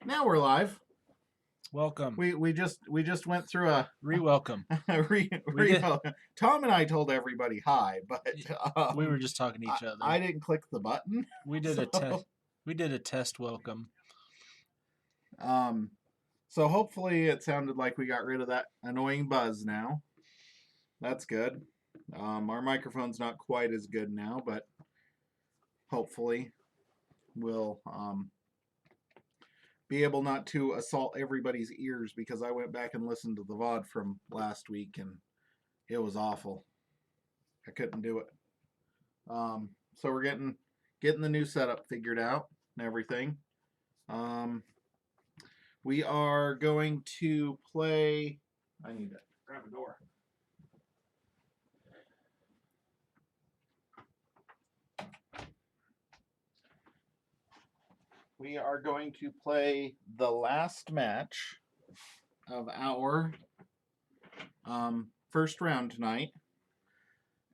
Now we're live. Welcome. We just went through a Re-welcome. Tom and I told everybody hi, but We were just talking to each other. I didn't click the button. We did a test. We did a test welcome. So hopefully it sounded like we got rid of that annoying buzz now. That's good. Our microphone's not quite as good now, but hopefully we'll be able not to assault everybody's ears, because I went back and listened to the VOD from last week and it was awful. I couldn't do it. So we're getting the new setup figured out and everything. We are going to play. I need to grab a door. We are going to play the last match of our first round tonight,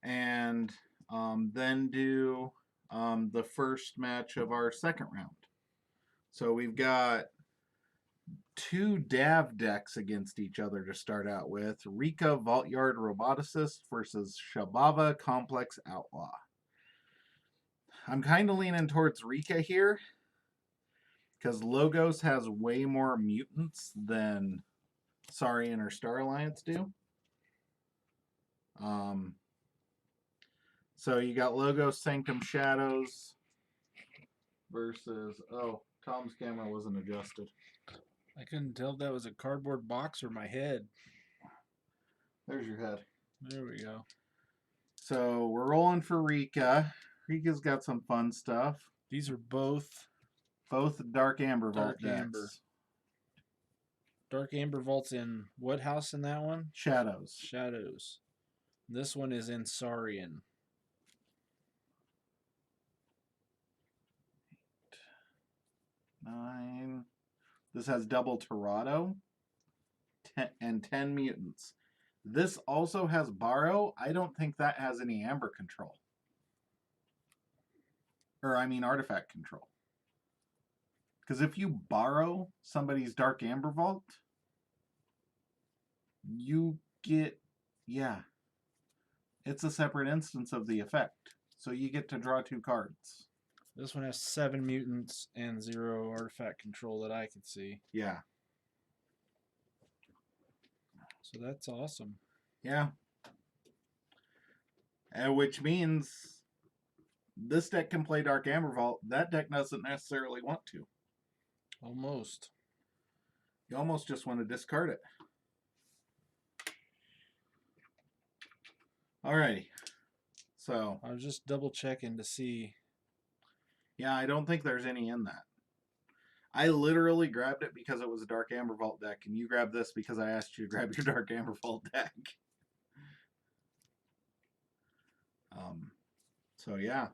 and then do the first match of our second round. So we've got two DAV decks against each other to start out with. Rika Vaultyard Roboticist versus Shabava Complex Outlaw. I'm kind of leaning towards Rika here, because Logos has way more mutants than Saurian or Star Alliance do. So you got Logos Sanctum Shadows versus... Oh, Tom's camera wasn't adjusted. I couldn't tell if that was a cardboard box or my head. There's your head. There we go. So we're rolling for Rika. Rika's got some fun stuff. These are both Dark Amber Vault decks. Amber. Dark Amber Vault's in what house in that one? Shadows. Shadows. This one is in Saurian. 9. This has double Torado and 10 mutants. This also has Borrow. I don't think that has any Amber control. Or, I mean, artifact control. Because if you borrow somebody's Dark Amber Vault, you get... Yeah. It's a separate instance of the effect. So you get to draw 2 cards. This one has 7 mutants and 0 artifact control that I could see. Yeah. So that's awesome. Yeah. And which means this deck can play Dark Amber Vault. That deck doesn't necessarily want to. Almost. You almost just want to discard it. Alrighty. So I was just double checking to see. Yeah, I don't think there's any in that. I literally grabbed it because it was a Dark Amber Vault deck, and you grabbed this because I asked you to grab your Dark Amber Vault deck. So yeah,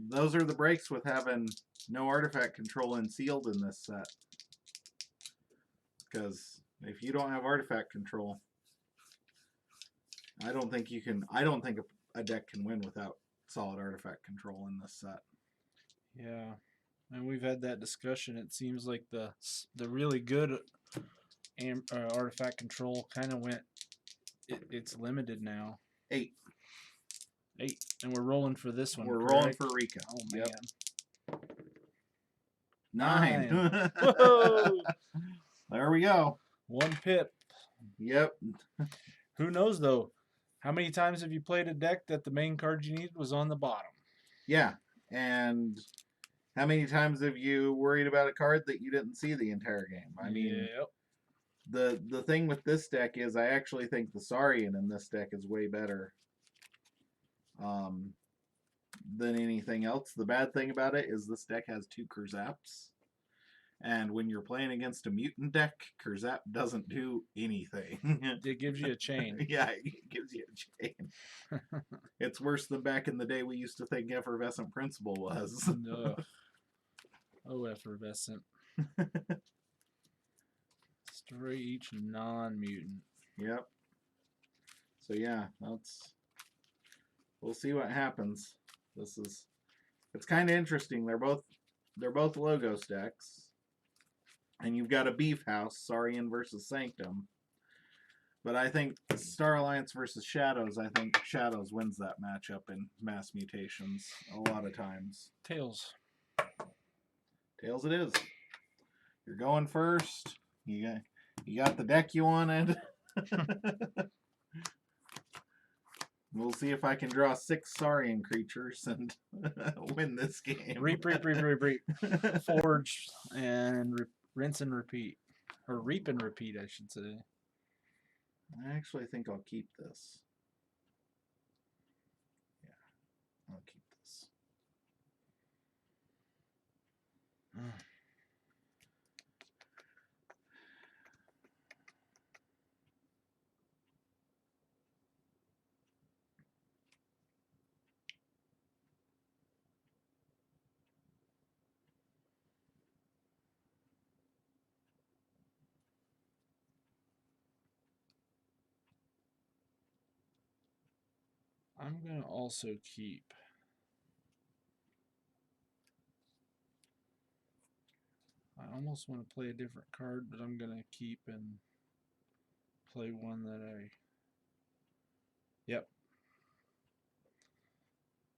those are the breaks with having no artifact control and sealed in this set. Because if you don't have artifact control, I don't think a deck can win without solid artifact control in this set. Yeah, and we've had that discussion. It seems like the really good artifact control kind of went. It's limited now. 8. 8, and we're rolling for this one. We're correct? rolling for Rika. Oh man. Yep. 9. Whoa! There we go. 1 pip. Yep. Who knows though? How many times have you played a deck that the main card you needed was on the bottom? Yeah, and how many times have you worried about a card that you didn't see the entire game? I mean, yep. The thing with this deck is I actually think the Saurian in this deck is way better than anything else. The bad thing about it is this deck has 2 Kurzaps. And when you're playing against a mutant deck, Kurzap doesn't do anything. It gives you a chain. Yeah, it gives you a chain. It's worse than back in the day we used to think Effervescent Principle was. No. Oh, Effervescent. Destroy each non-mutant. Yep. So yeah, we'll see what happens. It's kind of interesting. They're they're both Logos decks. And you've got a Beef House, Saurian versus Sanctum. But I think Star Alliance versus Shadows, I think Shadows wins that matchup in Mass Mutations a lot of times. Tails. Tails it is. You're going first. You got the deck you wanted. We'll see if I can draw 6 Saurian creatures and win this game. Reap. Forge and rinse and repeat. Or reap and repeat, I should say. I actually think I'll keep this. Yeah, I'll keep this. I'm going to also keep. I almost want to play a different card, but I'm going to keep and play one that I... Yep.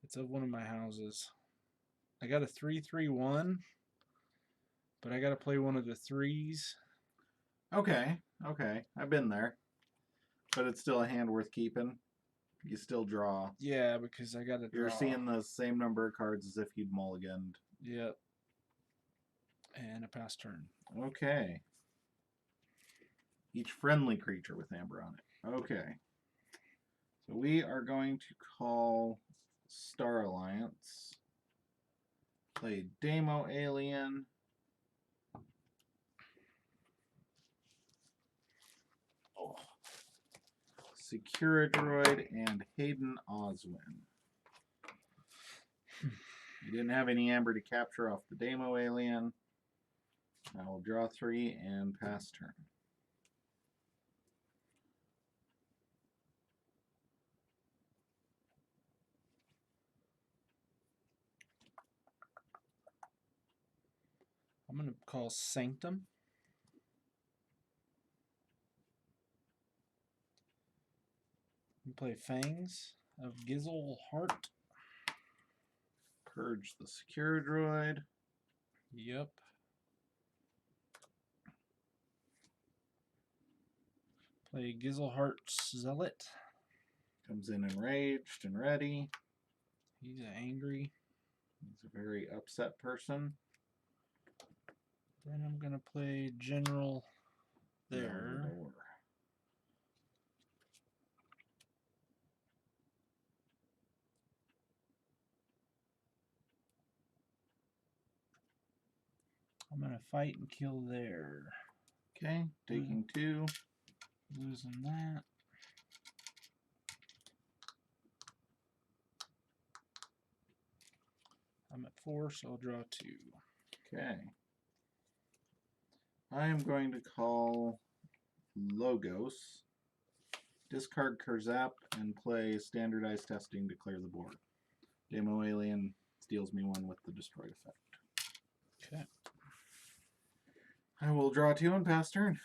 It's of one of my houses. I got a 3/3/1, but I got to play one of the 3s. Okay. I've been there. But it's still a hand worth keeping. You still draw. Yeah, because I got to draw. You're seeing the same number of cards as if you'd mulliganed. Yep. And a pass turn. Okay. Each friendly creature with amber on it. Okay. So we are going to call Star Alliance. Play Demo Alien. Oh. Secura Droid and Hayden Oswin. You didn't have any amber to capture off the Demo Alien. I will draw 3 and pass turn. I'm going to call Sanctum. And play Fangs of Gizzle Heart. Purge the Secure Droid. Yep. Play Gizzleheart's Zealot. Comes in enraged and ready. He's angry. He's a very upset person. Then I'm going to play General there. I'm going to fight and kill there. Okay, taking 2. Losing that. I'm at 4, so I'll draw 2. Okay. I am going to call Logos, discard Kurzap, and play Standardized Testing to clear the board. Demo Alien steals me 1 with the Destroy effect. Okay. I will draw 2 and pass turn.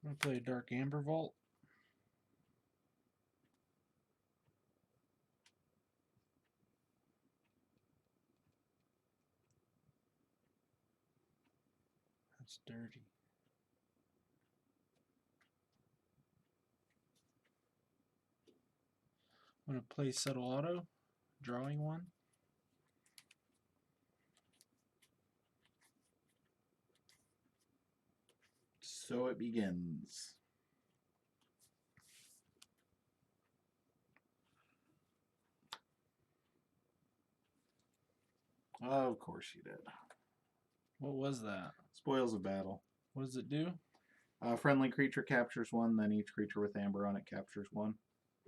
I'm going to play Dark Amber Vault. That's dirty. I'm going to play Subtle Auto, drawing 1. So it begins. Of course you did. What was that? Spoils of Battle. What does it do? Friendly creature captures 1, then each creature with amber on it captures 1.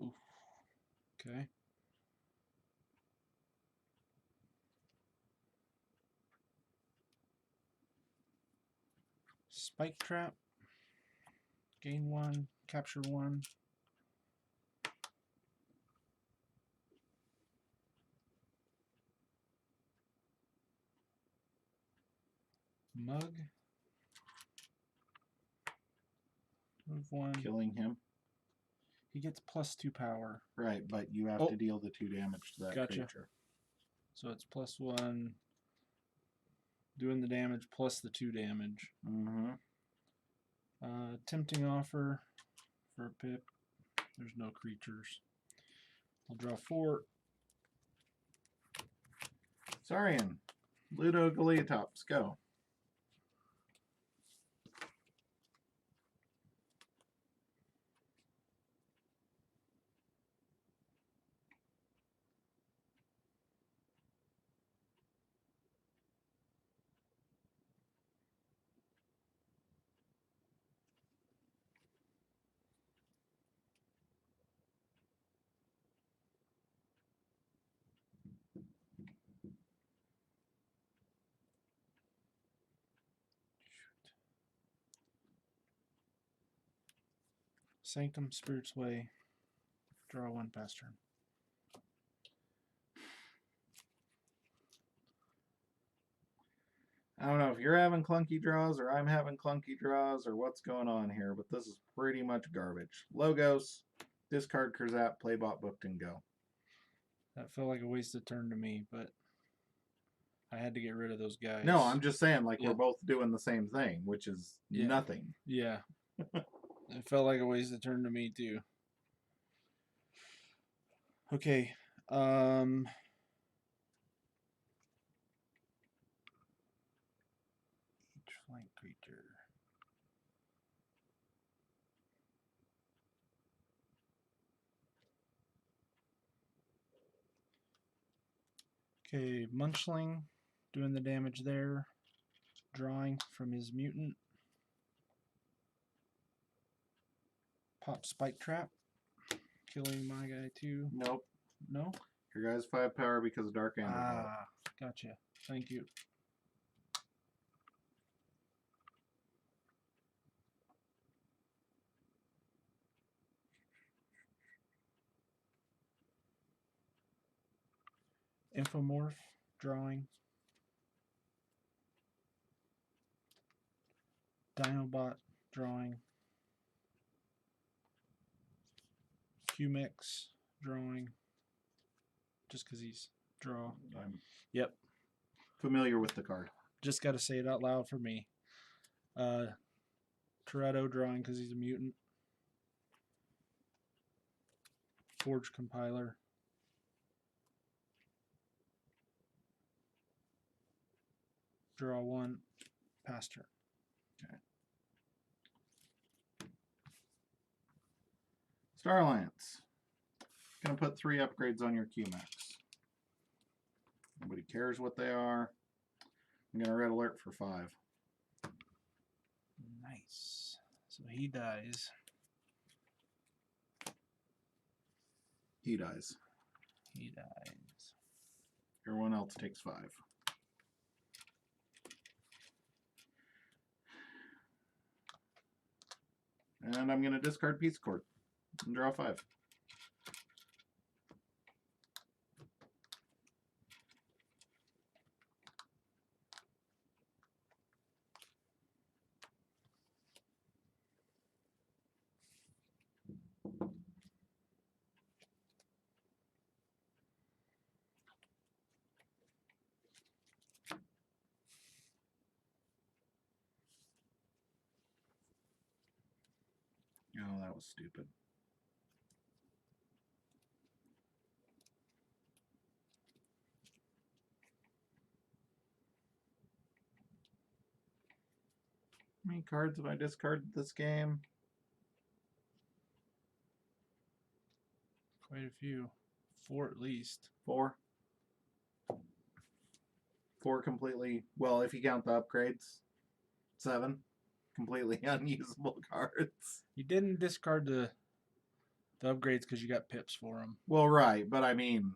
Oof. Okay. Spike trap. Gain 1, capture 1. Mug. Move 1. Killing him. He gets +2 power. Right, but you have to deal the 2 damage to that creature. So it's +1. Doing the damage plus the 2 damage. Mm-hmm. Tempting offer for a pip. There's no creatures. I'll draw 4. Saurian. Ludo Galeatops. Go. Sanctum Spirit's Way. Draw 1 pass turn. I don't know if you're having clunky draws or I'm having clunky draws or what's going on here, but this is pretty much garbage. Logos, discard Kurzap, playbot, booked, and go. That felt like a wasted turn to me, but I had to get rid of those guys. No, I'm just saying, like, we're both doing the same thing, which is nothing. Yeah. It felt like a wasted turn to me, too. Okay. Each flank creature. Okay, Munchling doing the damage there. Drawing from his mutant. Pop Spike Trap. Killing my guy too. Nope. No? Your guy's 5 power because of Dark Amber. Ah, gotcha. Thank you. Infomorph. Drawing. Dinobot. Drawing. Q-Mix. Drawing. Just because he's draw. I'm Yep. familiar with the card. Just got to say it out loud for me. Toretto drawing because he's a mutant. Forge Compiler. Draw 1. Pass turn. Okay. Starlance. Gonna put 3 upgrades on your QMax. Nobody cares what they are. I'm gonna red alert for 5. Nice. So he dies. He dies. He dies. Everyone else takes 5. And I'm gonna discard Peace Court and draw 5. Oh, that was stupid. How many cards have I discarded this game? Quite a few. 4 at least. 4. 4 completely. Well, if you count the upgrades, 7. completely unusable cards. You didn't discard the upgrades because you got pips for them. Well, right, but I mean,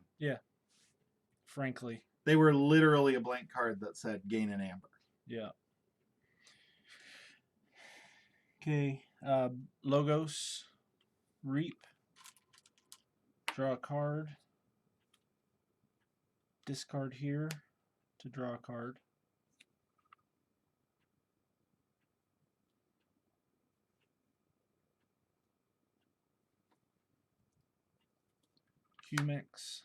Frankly, they were literally a blank card that said gain an amber. yeah. Okay, Logos, Reap, draw a card, discard here to draw a card. Q-Mix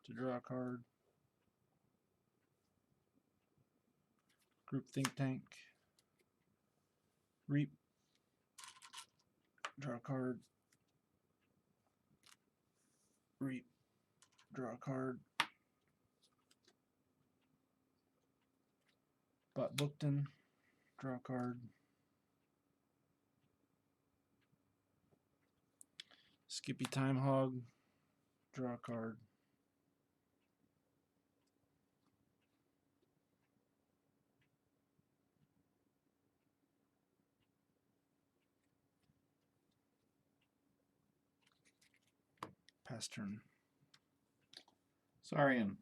to draw a card. Group Think Tank. Reap. Draw a card. Reap. Draw a card. Bot Bookton. Draw a card. Skippy Time Hog. Draw a card. Pass turn. Saurian.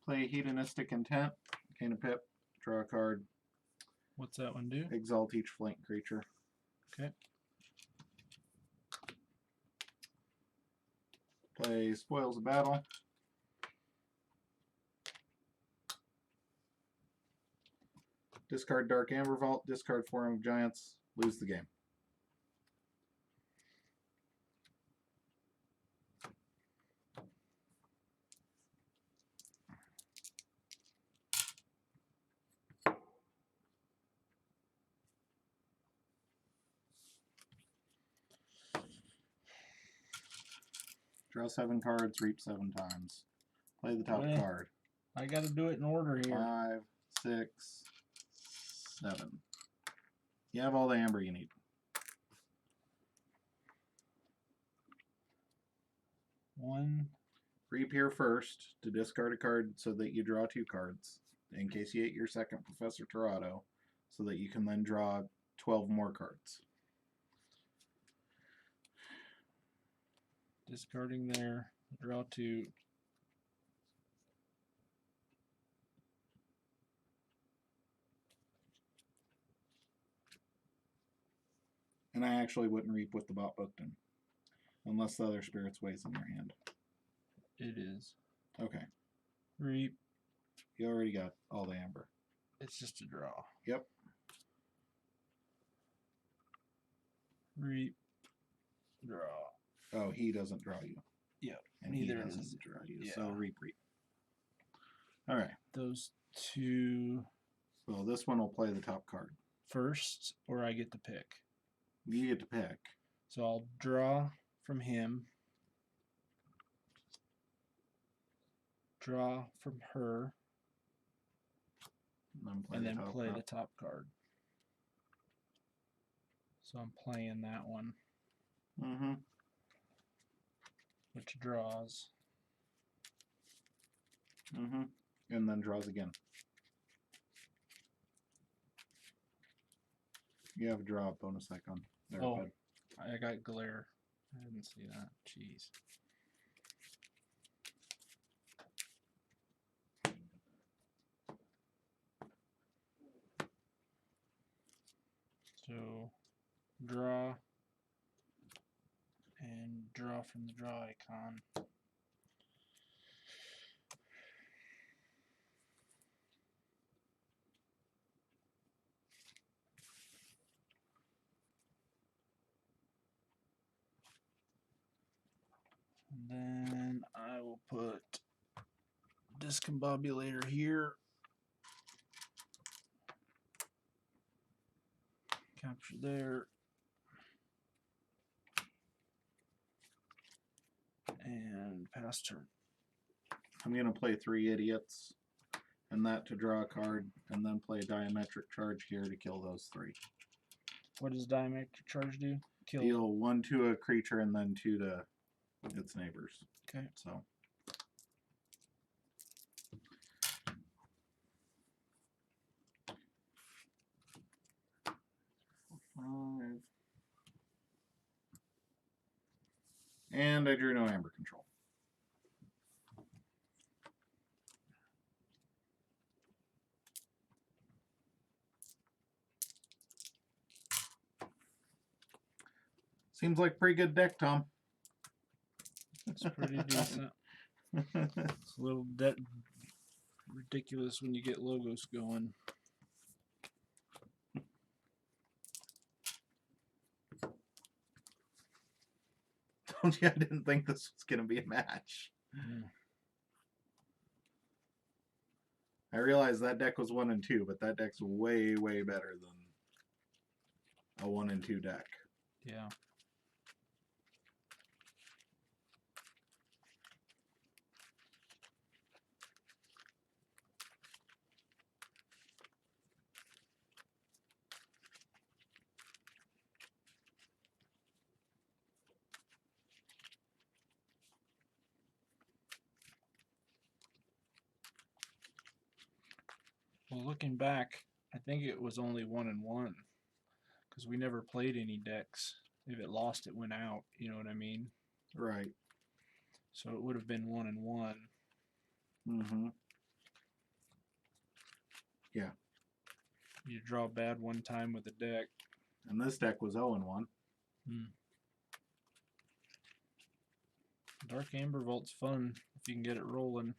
Play Hedonistic Intent. Gain a pip. Draw a card. What's that one do? Exalt each flank creature. Okay. Play Spoils of Battle. Discard Dark Amber Vault. Discard Forum of Giants. Lose the game. Draw 7 cards, reap 7 times. Play the top card. I got to do it in order here. 5, 6, 7. You have all the amber you need. One. Reap here first to discard a card so that you draw 2 cards. In case you hit your second Professor Torado, so that you can then draw 12 more cards. Discarding there. Draw 2. And I actually wouldn't reap with the Bot Bookton. Unless the other Spirit's Ways in your hand. It is. Okay. Reap. You already got all the amber. It's just a draw. Yep. Reap. Draw. Oh, he doesn't draw you. Yeah. And neither he doesn't does. draw you. Yeah. So reap. Alright. Those 2 So this one will play the top card. first, or I get to pick. You get to pick. So I'll draw from him. Draw from her. And then play the top card. So I'm playing that one, Mm-hmm. which draws. Mm-hmm. And then draws again. You have a draw bonus icon. There, Oh. bud. I got glare. I didn't see that. Jeez. So draw and draw from the draw icon. And then I will put discombobulator here. Capture there. And pass turn. I'm going to play 3 idiots. And that to draw a card. And then play a diametric charge here to kill those 3. What does diametric charge do? Kill. Deal 1 to a creature and then 2 to its neighbors. Okay. So. And I drew no amber control. Seems like a pretty good deck, Tom. It's pretty decent. It's a little ridiculous when you get logos going. Told you I didn't think this was going to be a match. Yeah. I realized that deck was 1 and 2, but that deck's way, way better than a 1 and 2 deck. Yeah. Well, looking back, I think it was only 1 and 1 because we never played any decks. If it lost, it went out. You know what I mean? Right. So it would have been 1 and 1. Mm-hmm. Yeah. You draw bad one time with a deck. And this deck was 0 and 1. Dark Amber Vault's fun if you can get it rolling.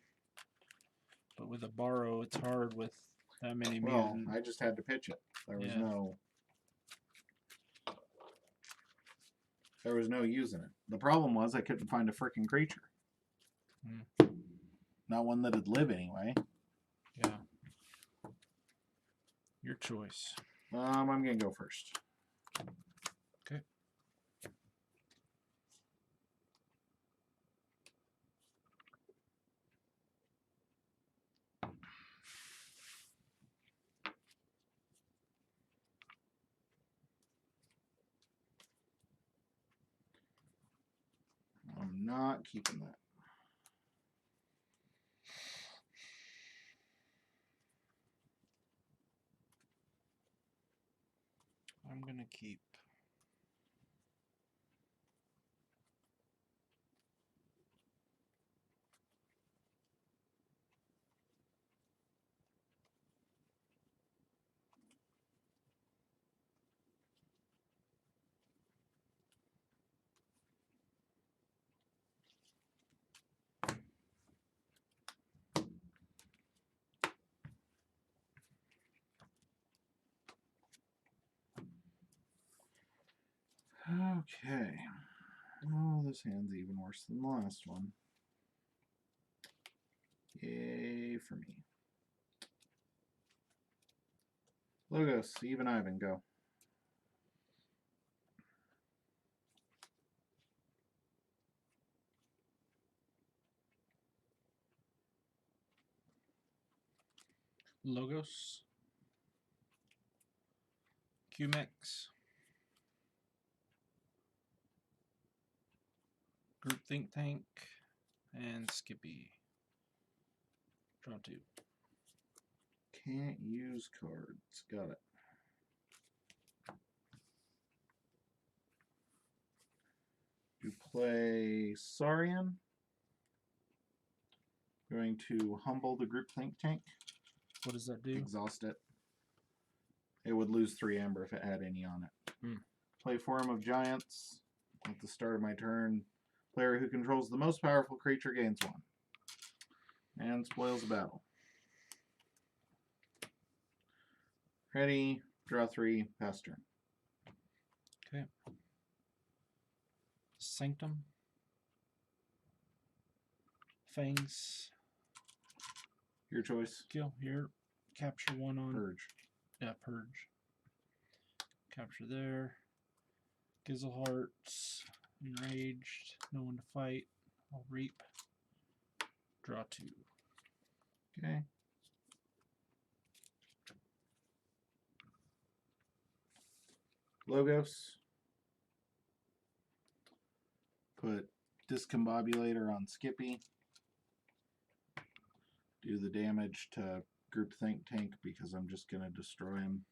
But with a borrow, it's hard with that many Well, mutant. I just had to pitch it. There was no using it. The problem was I couldn't find a freaking creature. Not one that'd live anyway. Yeah. Your choice. I'm gonna go first. Okay. I'm not keeping that. I'm gonna keep. Okay. Oh, this hand's even worse than the last one. Yay for me. Logos, even Ivan, go. Logos. QMX. Group Think Tank. And Skippy. Draw 2. Can't use cards. Got it. You play Saurian. Going to humble the group think tank. What does that do? Exhaust it. It would lose 3 amber if it had any on it. Play Forum of Giants. At the start of my turn, player who controls the most powerful creature gains 1. And spoils the battle. Ready, draw 3, pass turn. Okay. Sanctum. Fangs. Your choice. Kill here. Capture 1 on. Purge. Yeah, Purge. Capture there. Gizzlehearts. Enraged. No one to fight. I'll reap. Draw 2. Okay. Logos. Put Discombobulator on Skippy. Do the damage to Group Think Tank because I'm just going to destroy him.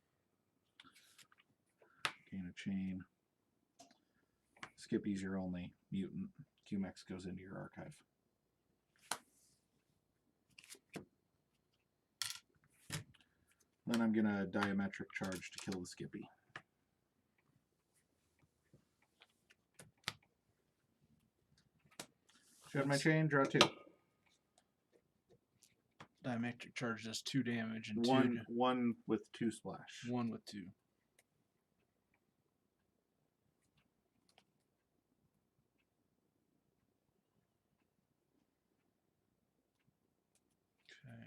Gain a chain. Skippy's your only mutant. QMX goes into your archive. Then I'm going to diametric charge to kill the Skippy. Shed my chain, draw 2. Diametric charge does 2 damage and one with 2 splash. 1 with 2. Okay.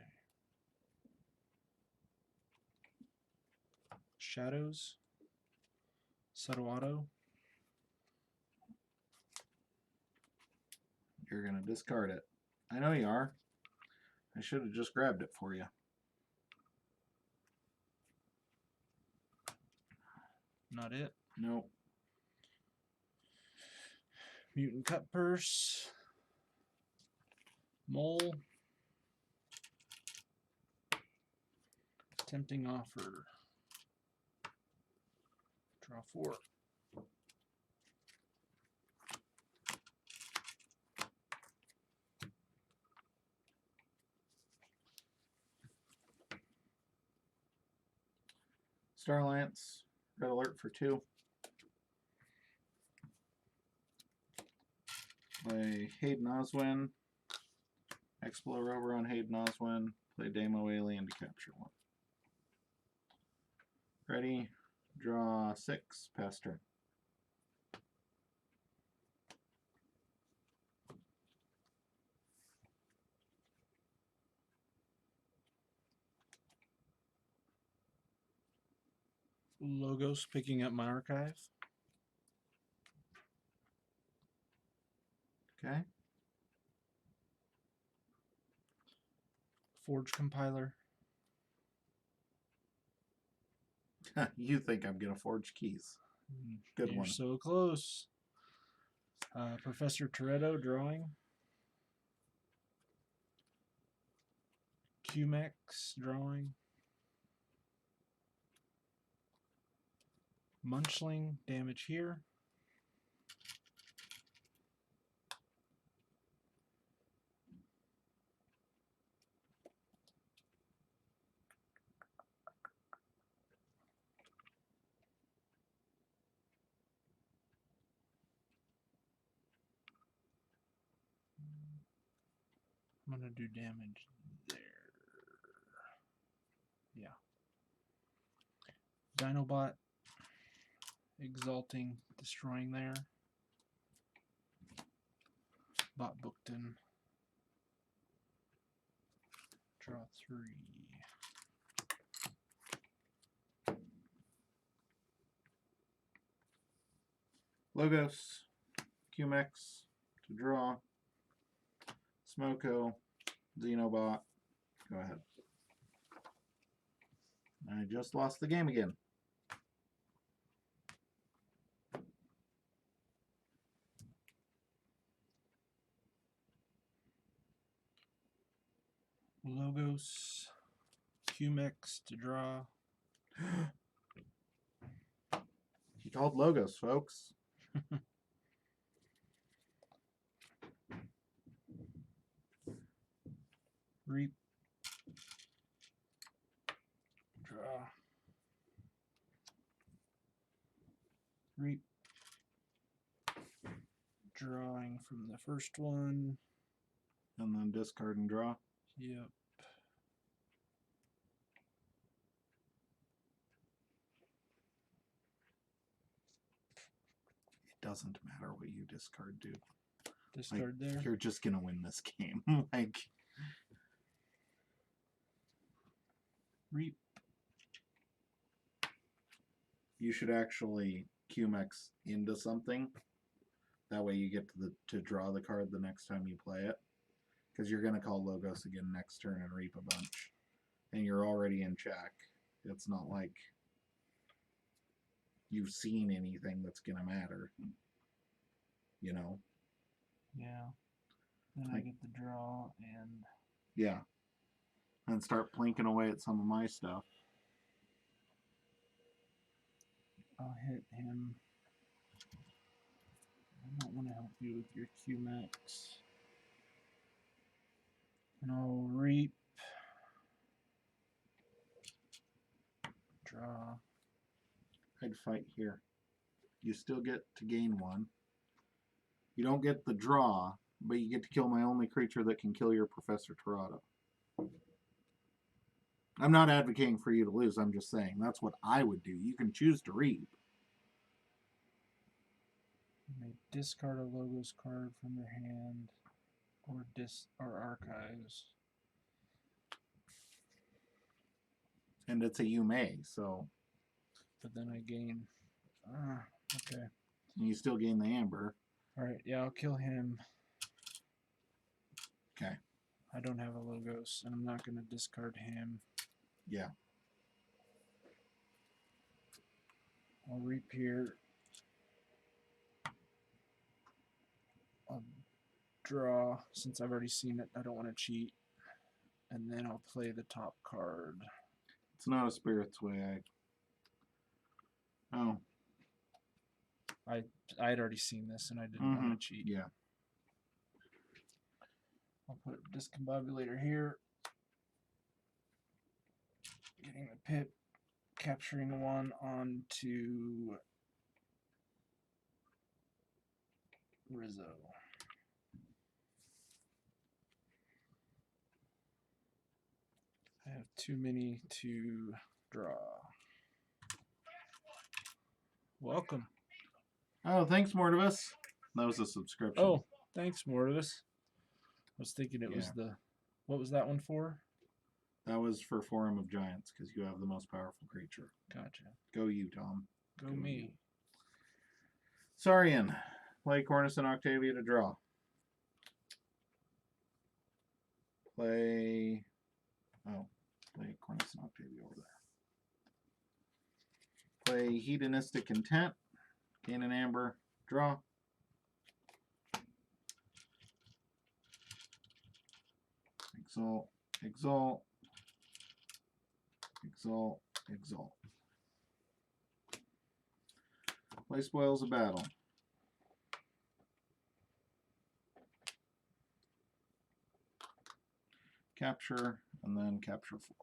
Shadows. Subtle auto. You're going to discard it. I know you are. I should have just grabbed it for you. Not it. Nope. Mutant Cut Purse. Mole. Tempting Offer. Draw 4. Starlance, red alert for 2. Play Hayden Oswin. Explore over on Hayden Oswin. Play Demo Alien to capture 1. Ready? Draw 6. Pass turn. Logos picking up my archive. Okay. Forge compiler. You think I'm going to forge keys. Good You're one. so close. Professor Toretto drawing. QMX drawing. Munchling damage here. I'm going to do damage there. Yeah. Dinobot exalting, destroying there. Bot Bookton. Draw 3. Logos, QMX to draw. Smoko, Xenobot. Go ahead. I just lost the game again. Logos, QMX to draw. He called Logos, folks. Reap. Draw. Reap. Drawing from the first one. And then discard and draw. Yep. It doesn't matter what you discard, dude. Discard like, there. You're just going to win this game. Like, Reap. you should actually QMX into something. That way you get to draw the card the next time you play it. Because you're going to call Logos again next turn and reap a bunch. And you're already in check. It's not like you've seen anything that's going to matter. You know? Yeah. Then I get the draw and... Yeah. And start plinking away at some of my stuff. I'll hit him. I don't want to help you with your QMax. And I'll reap. Draw. I'd fight here. You still get to gain 1. You don't get the draw, but you get to kill my only creature that can kill your Professor Tirado. I'm not advocating for you to lose. I'm just saying that's what I would do. You can choose to reap. You may discard a logos card from your hand or archives. And it's a you may, so. But then I gain. Okay. You still gain the amber. Alright, yeah, I'll kill him. Okay. I don't have a logos, and I'm not going to discard him. Yeah. I'll reap here. I'll draw, since I've already seen it. I don't want to cheat. And then I'll play the top card. It's not a Spirit's Way. Oh. I had already seen this, and I didn't want to cheat. Yeah. I'll put Discombobulator here. Getting the pip. Capturing 1 onto Rizzo. I have too many to draw. Welcome. Oh, thanks, Mortivus. That was a subscription. Oh, thanks, Mortivus. I was thinking it was the... What was that one for? That was for Forum of Giants, because you have the most powerful creature. Gotcha. Go you, Tom. Go me. Saurian. Play Cornus and Octavia to draw. Play Cornus and Octavia over there. Play Hedonistic Intent. Gain an amber. Draw. Exalt. Exalt. Exalt. Exalt. Play Spoils of Battle. Capture, and then capture 4.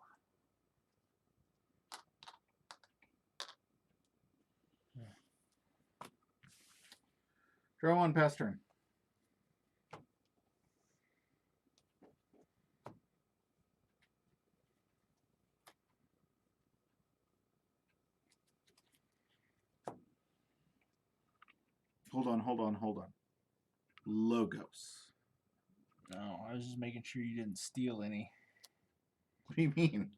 Draw 1, pass turn. Hold on. Logos. No, I was just making sure you didn't steal any. What do you mean?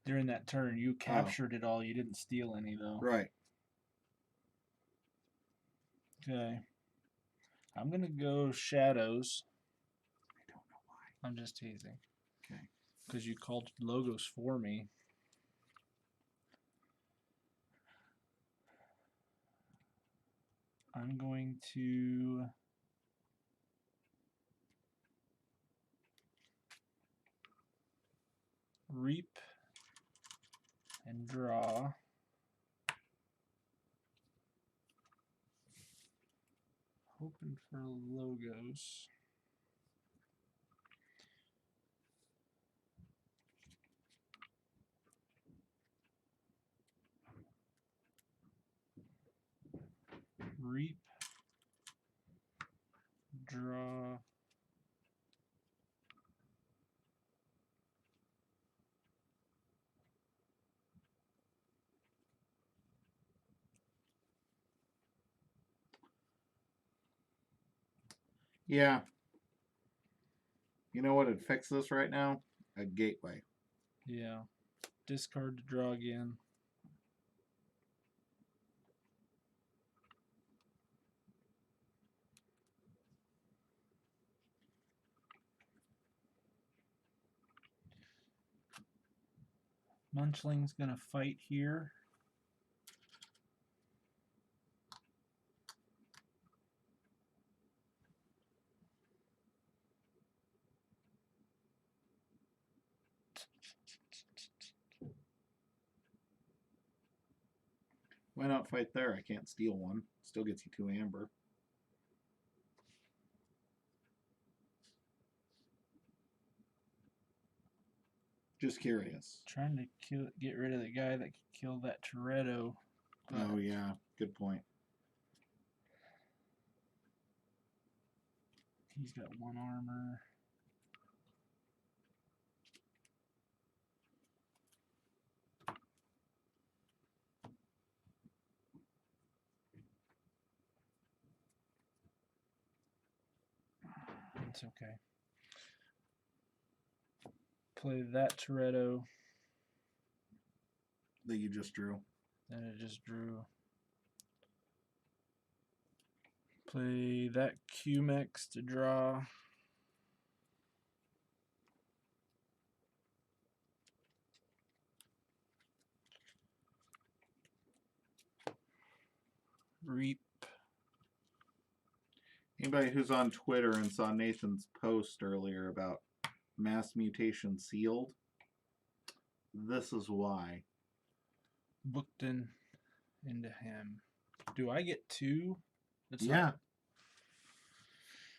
During that turn, you captured it all. You didn't steal any, though. Right. Okay. I'm going to go Shadows. I don't know why. I'm just teasing. Okay. Because you called logos for me. I'm going to... reap and draw. Hoping for logos. Reap, draw. Yeah. You know what would fix this right now? A gateway. Yeah. Discard to draw again. Munchling's gonna fight here. Why not fight there? I can't steal one. It's still gets you 2 amber. Just curious. Trying to get rid of the guy that could kill that Toretto. Oh yeah, good point. He's got 1 armor. It's okay. Play that Toretto That you just drew. that I just drew. Play that QMX to draw. Reap. Anybody who's on Twitter and saw Nathan's post earlier about Mass Mutation sealed, this is why. Booked into him. Do I get 2? It's yeah. not...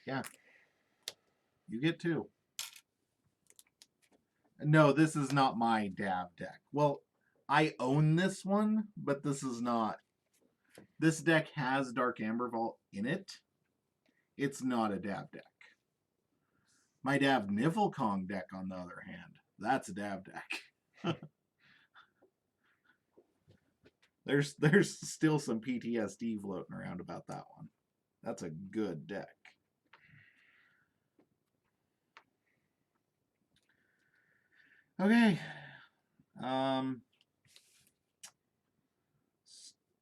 Yeah. You get 2. No, this is not my Dav deck. Well, I own this one, but this is not. This deck has Dark Amber Vault in it. It's not a Dav deck. My Dav Nivelkong deck, on the other hand, that's a Dav deck. There's still some PTSD floating around about that one. That's a good deck. Okay.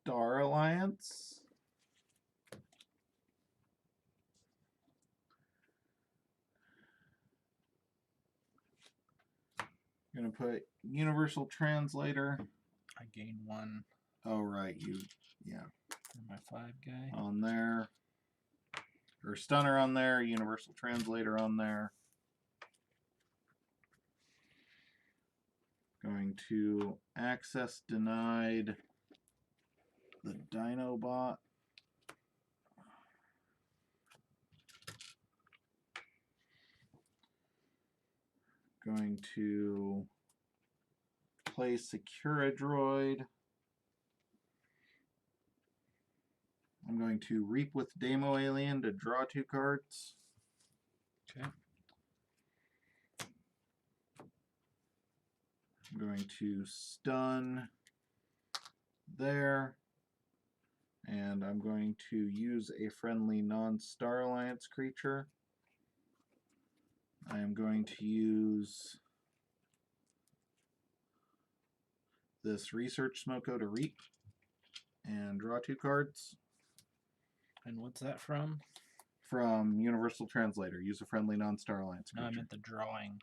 Star Alliance. Gonna put Universal Translator. I gain 1. Oh right, yeah. For my 5 guy. On there. Or Stunner on there, Universal Translator on there. Going to access denied the Dinobot. Going to play Securadroid. I'm going to Reap with Demo Alien to draw 2 cards. Okay. I'm going to stun there. And I'm going to use a friendly non-Star Alliance creature. I am going to use this Research Smoko to Reap and draw 2 cards. And what's that from? From Universal Translator. Use a friendly non-Star Alliance creature. No, I meant the drawing.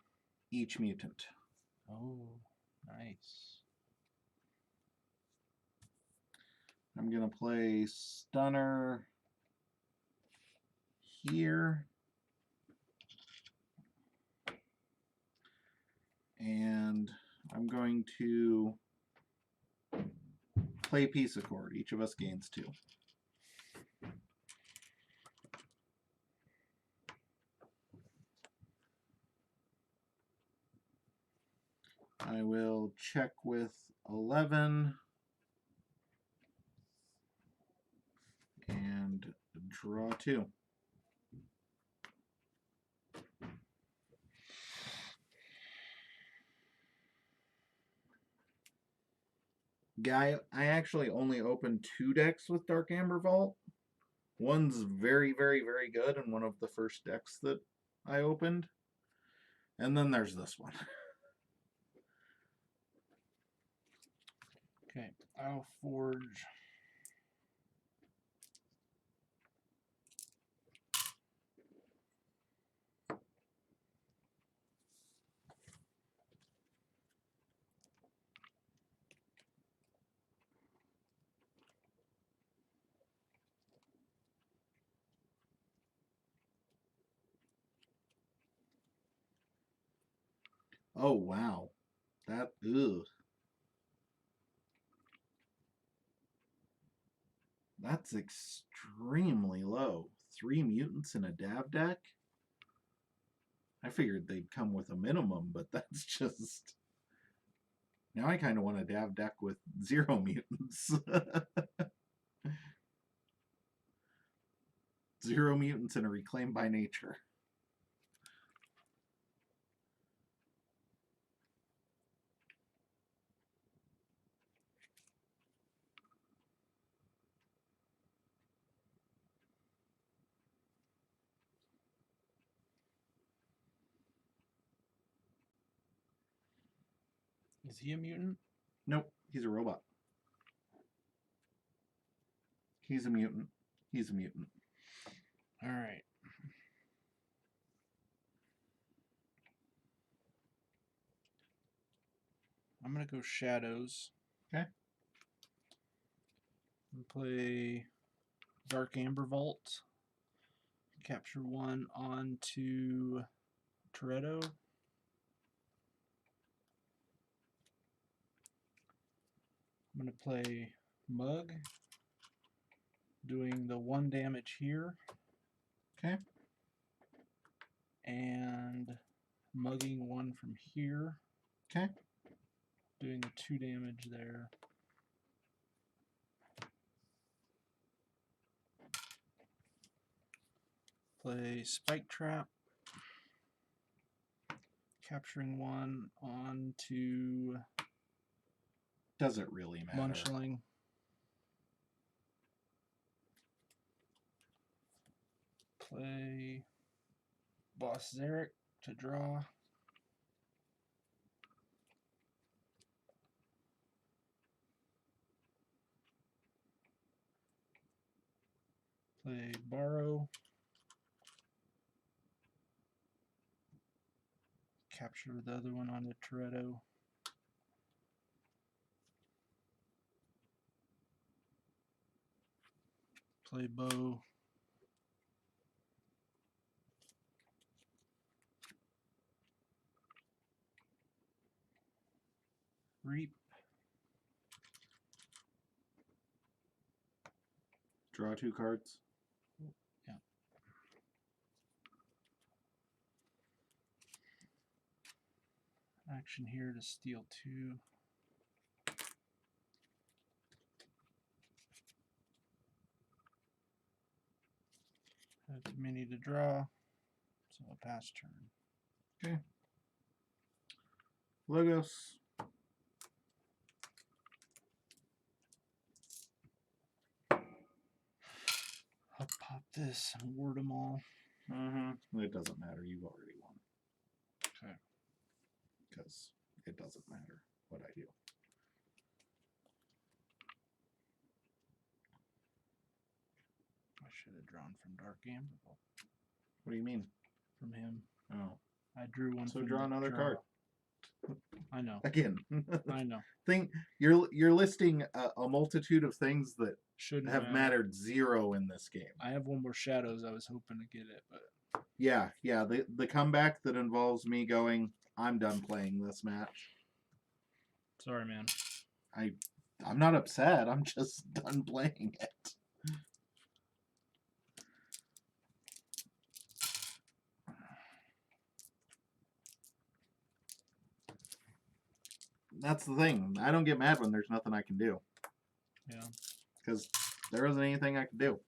Each mutant. Oh, nice. I'm going to play Stunner here. And I'm going to play Peace Accord. Each of us gains 2. I will check with 11 and draw 2. Guy, I actually only opened 2 decks with Dark Amber Vault. One's very, very, very good and one of the first decks that I opened. And then there's this one. Okay, I'll forge. Oh, wow. That, ugh. That's extremely low. 3 mutants in a Dav deck? I figured they'd come with a minimum, but that's just... Now I kind of want a Dav deck with 0 mutants. 0 mutants and a Reclaim by Nature. Is he a mutant? Nope, he's a robot. He's a mutant. He's a mutant. All right. I'm going to go Shadows. Okay. And play Dark Amber Vault. Capture 1 onto Toretto. I'm going to play Mug, doing the 1 damage here. Okay. And mugging 1 from here. Okay. Doing the 2 damage there. Play Spike Trap. Capturing 1 onto Does it really matter? Munchling. Play Boss Zarek to draw. Play Borrow. Capture the other one on the Toretto. Play Bow. Reap. Draw 2 cards. Yeah. Action here to steal 2. Have too many to draw, so I'll pass turn. Okay. Logos. I'll pop this and ward them all. It doesn't matter. You've already won. Okay. Because it doesn't matter what I do. I should have drawn from Dark Amber. What do you mean? From him. Oh. I drew one. So from draw the another card. I know. Again. I know. You're listing a multitude of things that Shouldn't have mattered 0 in this game. I have 1 more Shadows. I was hoping to get it, but Yeah. The comeback that involves me going, I'm done playing this match. sorry, man. I'm not upset. I'm just done playing it. That's the thing. I don't get mad when there's nothing I can do. Yeah. Because there isn't anything I can do.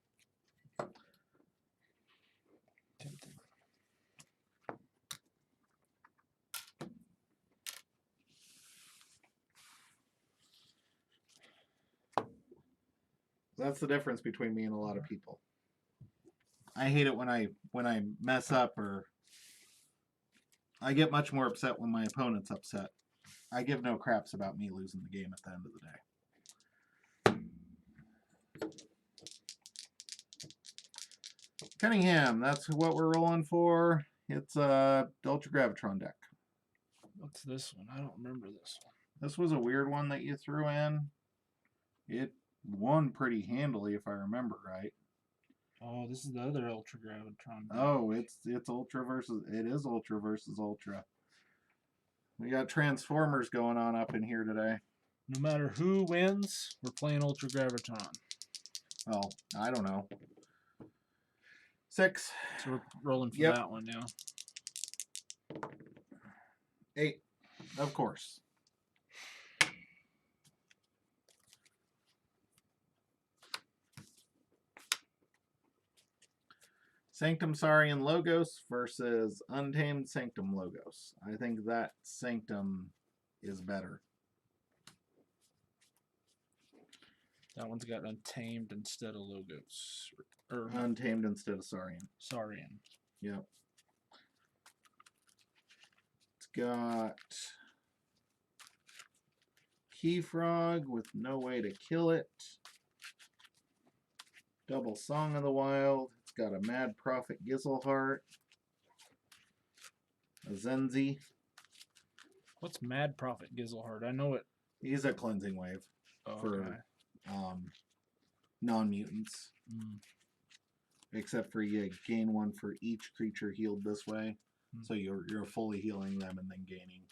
Tempting. That's the difference between me and a lot of people. I hate it when I mess up, or I get much more upset when my opponent's upset. I give no craps about me losing the game at the end of the day. Cunningham, that's what we're rolling for. It's a Ultra Gravitron deck. What's this one? I don't remember this one. This was a weird one that you threw in. It won pretty handily, if I remember right. Oh, this is the other Ultra Gravitron deck. Oh, it's Ultra versus... It is Ultra versus Ultra. We got Transformers going on up in here today. No matter who wins, we're playing Ultra Gravitron. Well, I don't know. 6. So we're rolling for Yep. that one now. 8. Of course. Sanctum Saurian Logos versus Untamed Sanctum Logos. I think that Sanctum is better. That one's got Untamed instead of Logos. Or Untamed instead of Saurian. Saurian. Yep. It's got Key Frog with no way to kill it. Double Song of the Wild. It's got a Mad Prophet Gizzleheart. A Zenzi. What's Mad Prophet Gizzleheart? I know it. He's a cleansing wave for non-mutants. Except for you gain one for each creature healed this way. So you're fully healing them and then gaining.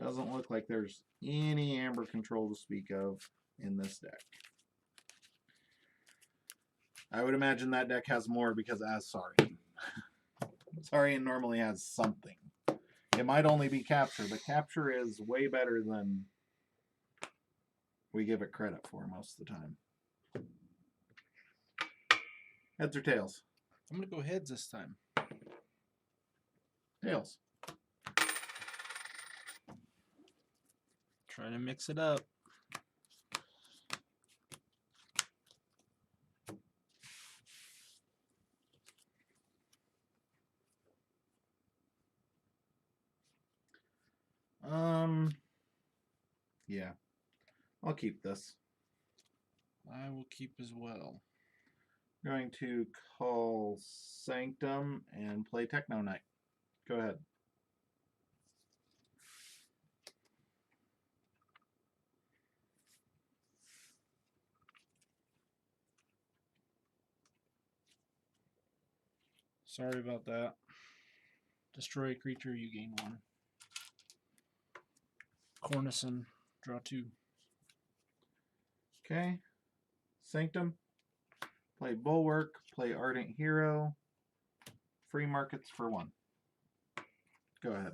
Doesn't look like there's any amber control to speak of in this deck. I would imagine that deck has more because as Saurian. Saurian normally has something. It might only be Capture, but Capture is way better than we give it credit for most of the time. Heads or tails? I'm going to go heads this time. Tails. Trying to mix it up. Yeah. I'll keep this. I will keep as well. Going to call Sanctum and play Techno Knight. Go ahead. Sorry about that. Destroy a creature, you gain 1. Cornison, draw 2. Okay. Sanctum. Play Bulwark. Play Ardent Hero. Free markets for 1. Go ahead.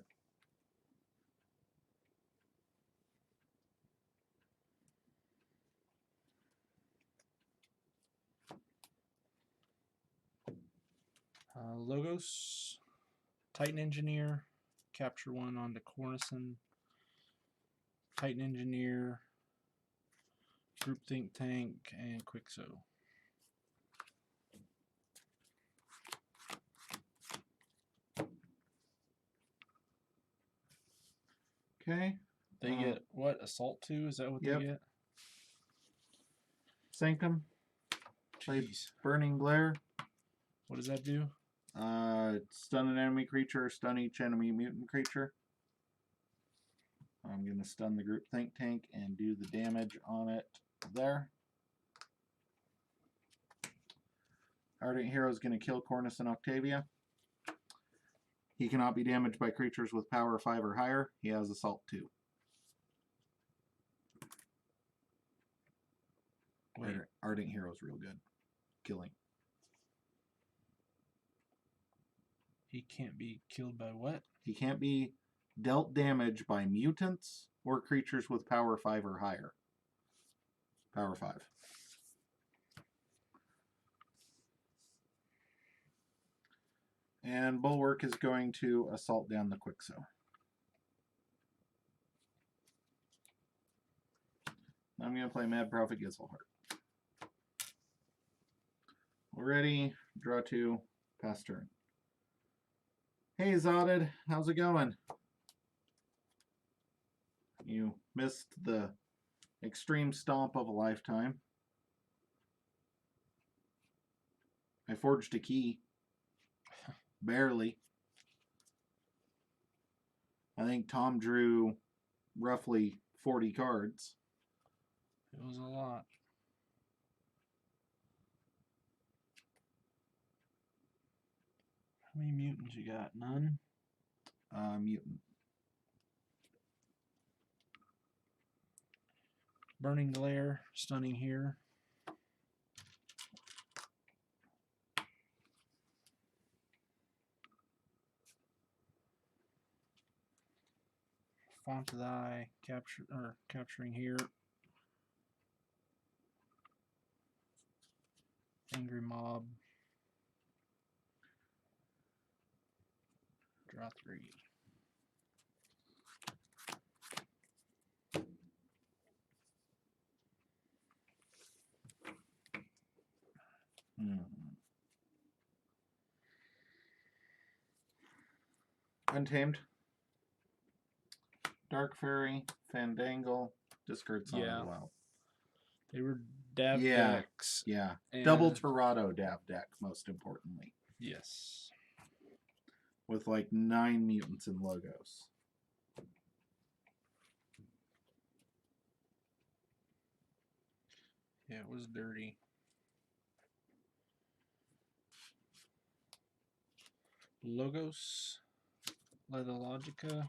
Logos, Titan Engineer, capture 1 onto Cornison, Titan Engineer, Group Think Tank, and Quixo. Okay. They get what? Assault 2? Is that what Yep. they get? Sanctum. Play Jeez. Burning Glare. What does that do? Stun an enemy creature, stun each enemy mutant creature. I'm going to stun the Group Think Tank and do the damage on it there. Ardent Hero is going to kill Cornus and Octavia. He cannot be damaged by creatures with power 5 or higher. He has Assault 2. Ardent Hero is real good. Killing. He can't be killed by what? He can't be dealt damage by mutants or creatures with power 5 or higher. Power 5. And Bulwark is going to assault down the Quixo. I'm going to play Mad Prophet Gizzleheart. Already, draw 2, pass turn. Hey Zotted, how's it going? You missed the extreme stomp of a lifetime. I forged a key. Barely. I think Tom drew roughly 40 cards. It was a lot. How many mutants you got? None? mutant. Burning Glare, stunning here. Font of the Eye, capturing here. Angry Mob. Draw 3. Untamed. Dark Fairy, Fandangle, discard Song Yeah. of the Wild. They were Dav Yeah, decks. Yeah. And Double Torado Dav deck, most importantly. Yes. With like 9 mutants and logos. Yeah, it was dirty. Logos. Logica.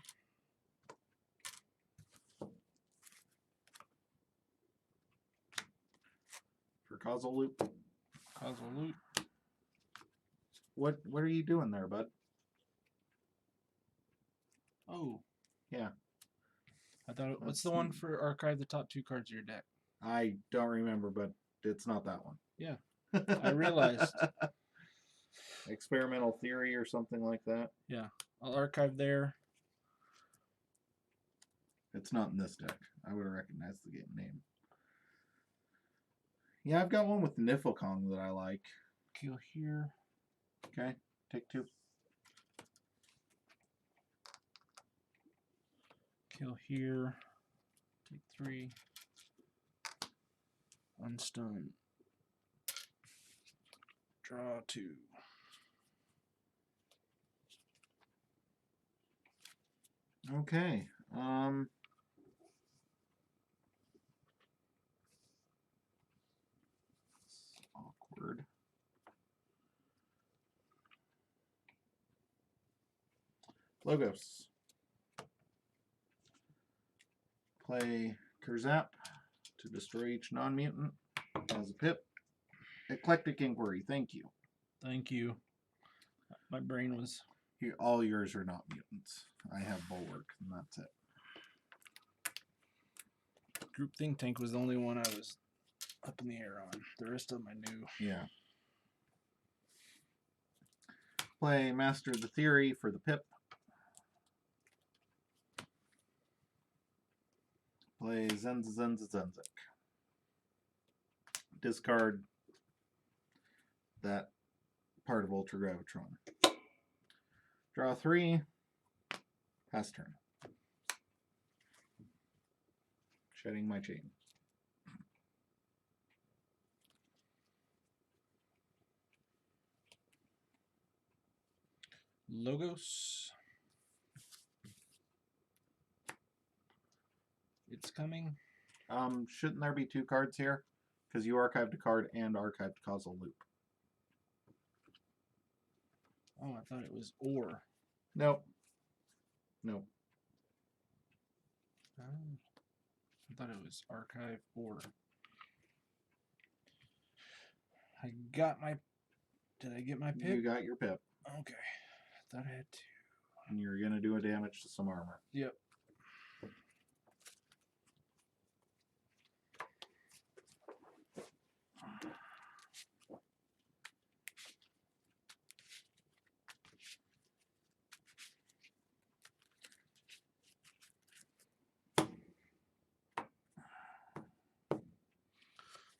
For Causal Loop. Causal Loop. What are you doing there, bud? Oh. Yeah. I thought That's what's the one for archive the top 2 cards of your deck? I don't remember, but it's not that one. Yeah. I realized. Experimental Theory or something like that. Yeah. I'll archive there. It's not in this deck. I would have recognized the game name. Yeah, I've got one with Niflkong that I like. Kill here. Okay, take 2. Kill here. Take 3. Unstun. Draw 2. Okay. It's awkward. Logos. Play Kurzap to destroy each non-mutant as a pip. Eclectic Inquiry, thank you. Thank you. My brain was... All yours are not mutants. I have Bulwark, and that's it. Group Think Tank was the only one I was up in the air on. The rest of them I knew. Yeah. Play Master the Theory for the pip. Play Zenzik. Discard that part of Ultra Gravitron. Draw 3. Pass turn. Shedding my chain. Logos. It's coming. Shouldn't there be 2 cards here? Because you archived a card and archived Causal Loop. Oh, I thought it was or. Nope. Nope. Oh, I thought it was archive or. I got my... Did I get my pip? You got your pip. Okay. I thought I had 2. And you're going to do a damage to some armor. Yep.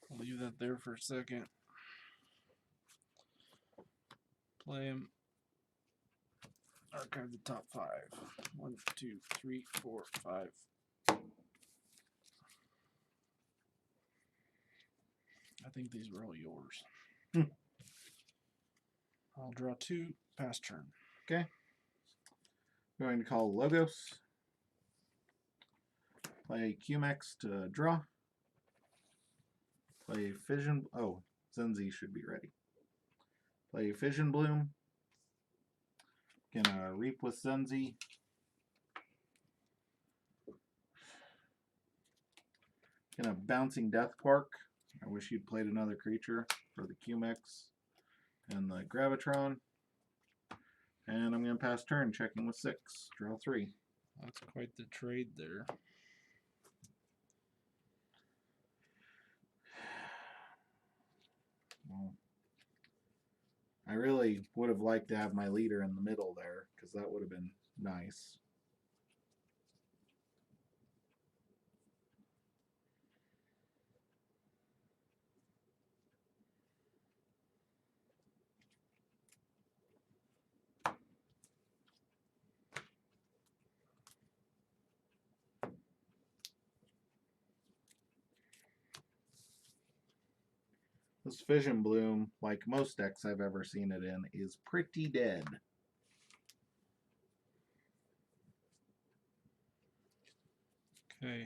I'll leave that there for a second. Play him. Archive the top 5. 1, 2, 3, 4, 5. I think these were all yours. I'll draw 2, pass turn. Okay. Going to call Logos. Play QMX to draw. Play Fission. Oh, Zenzi should be ready. Play Fission Bloom. Gonna Reap with Zenzi. Gonna Bouncing Death Quark. I wish you'd played another creature for the QMX and the Gravitron. And I'm gonna pass turn, checking with 6. Draw 3. That's quite the trade there. Well, I really would have liked to have my leader in the middle there, because that would have been nice. This Fission Bloom, like most decks I've ever seen it in, is pretty dead. Okay.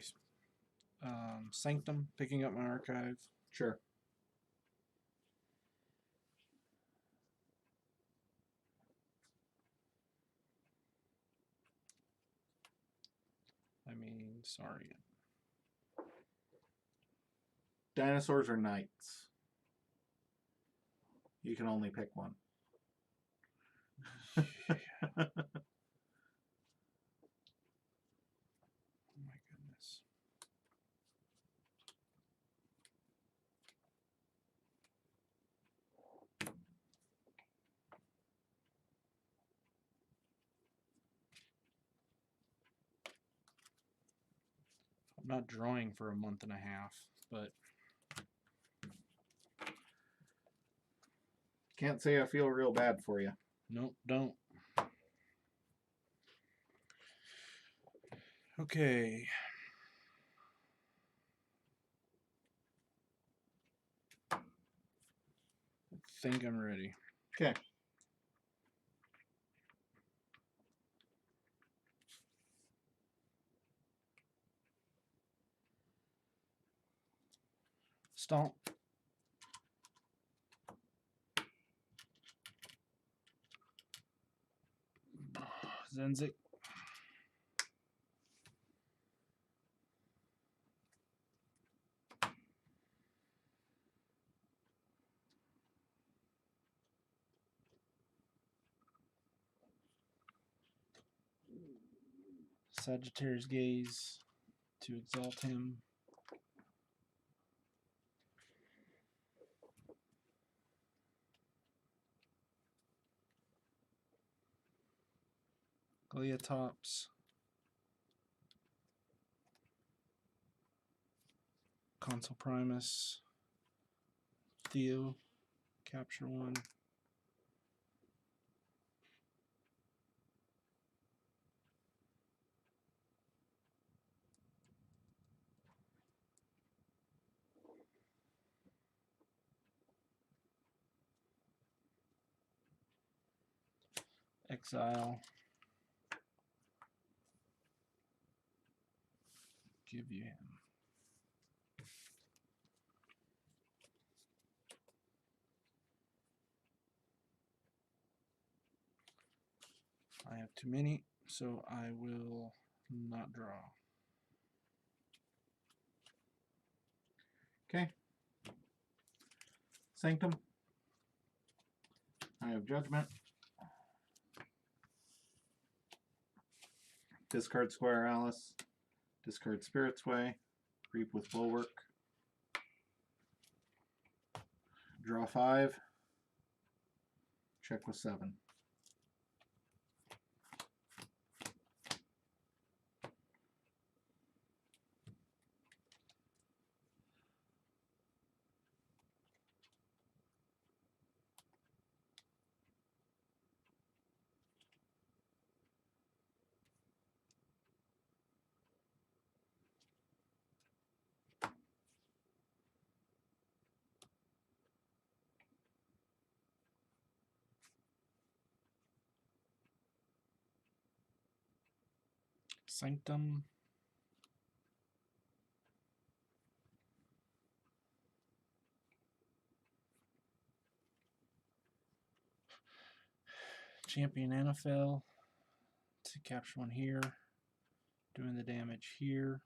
Sanctum, picking up my archive. Sure. I mean, sorry. Dinosaurs or knights? You can only pick one. Oh my goodness. I'm not drawing for a month and a half, but Can't say I feel real bad for you. nope, don't. Okay. I think I'm ready. Okay. Stomp. Zenzik. Sagittarius Gaze to exalt him. Gleatops. Consul Primus. Theo. Capture one. Exile. Give you him. I have too many, so I will not draw. Okay. Sanctum. I have Judgment. Discard Squire Alice. Discard Spirit's Way. Reap with Bulwark. Draw 5. Check with 7. Sanctum. champion NFL to capture one here, doing the damage here.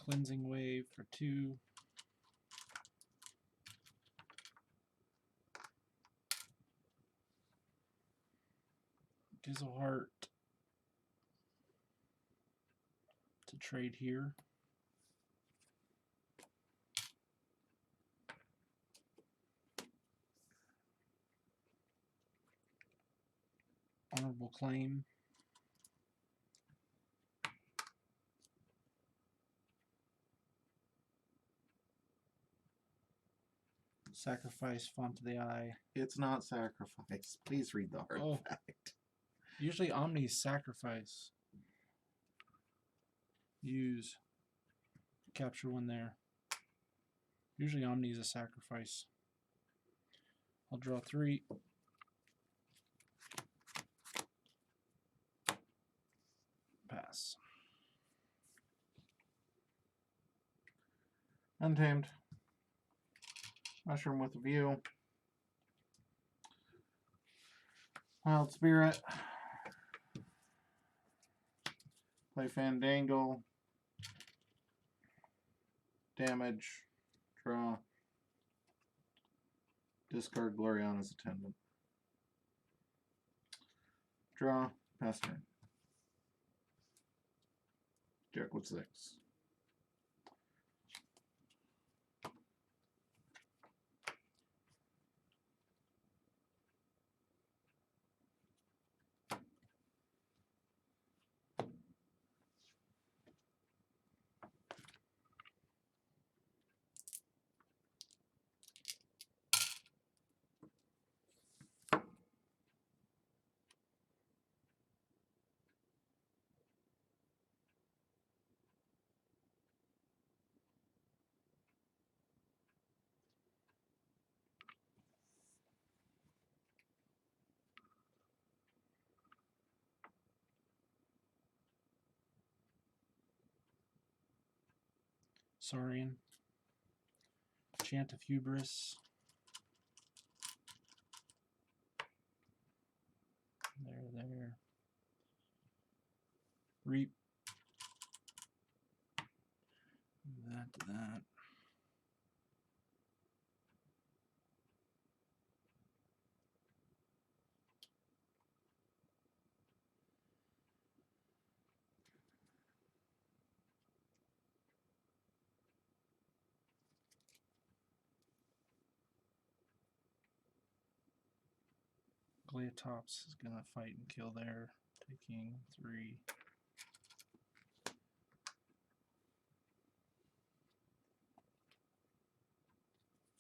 Cleansing wave for 2. Gizzleheart to trade here. Honorable claim. Sacrifice font to the eye. It's not sacrifice. Please read the artifact. Usually Omni's sacrifice. Use. Capture one there. Usually Omni's a sacrifice. I'll draw 3. Pass. Untamed. Mushroom with a view. Wild Spirit. Play Fandangle. Damage. Draw. Discard Gloriana's Attendant. Draw. Pass turn. Jack with 6. Saurian. Chant of Hubris. There. Reap. That to that. Gleatops is going to fight and kill there, taking 3.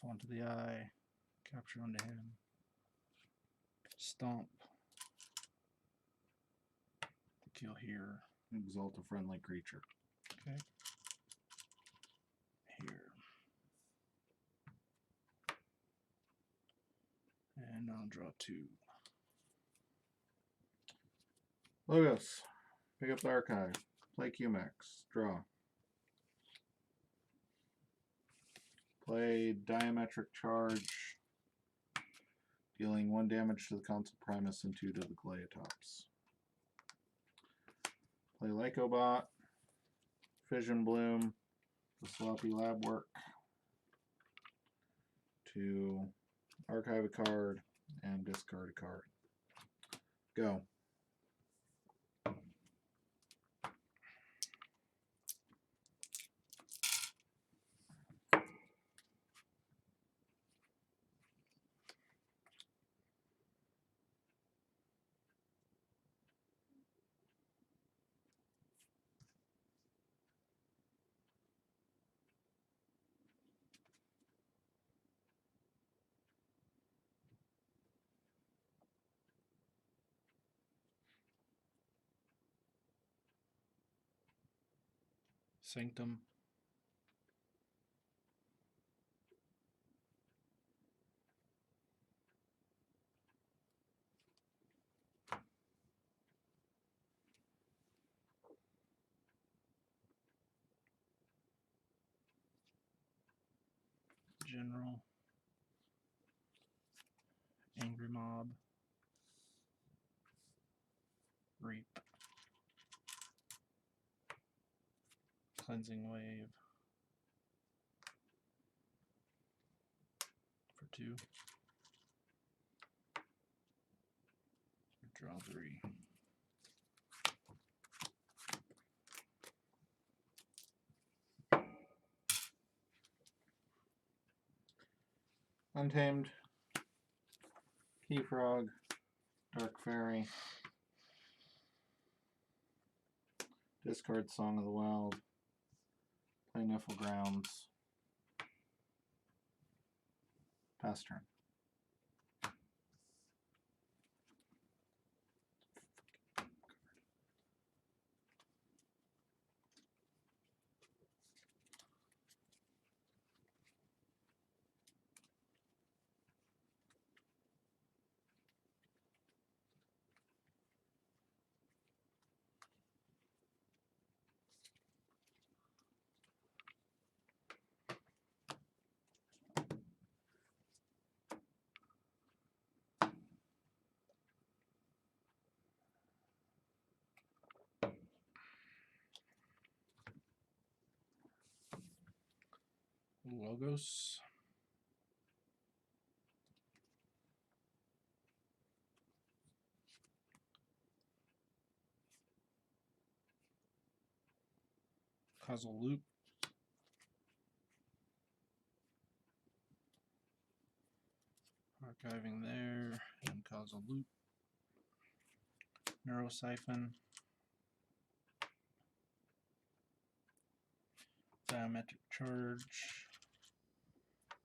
Fawn to the eye, capture onto him. Stomp. Kill here. Exalt a friendly creature. Okay. Here. And I'll draw 2. Logos. Pick up the archive. Play QMax. Draw. Play Diametric Charge. Dealing 1 damage to the Council Primus and 2 to the Gleatops. Play Lycobot. Fission Bloom. The sloppy lab work. To archive a card and discard a card. Go. Sanctum. General. Angry Mob. Reap. Cleansing Wave. For 2. Draw 3. Untamed. Keyfrog. Dark Fairy. Discard Song of the Wild. Play Niffle Grounds. Pass turn. Logos. Causal Loop. Archiving there, and Causal Loop. Neurosiphon. Diametric Charge.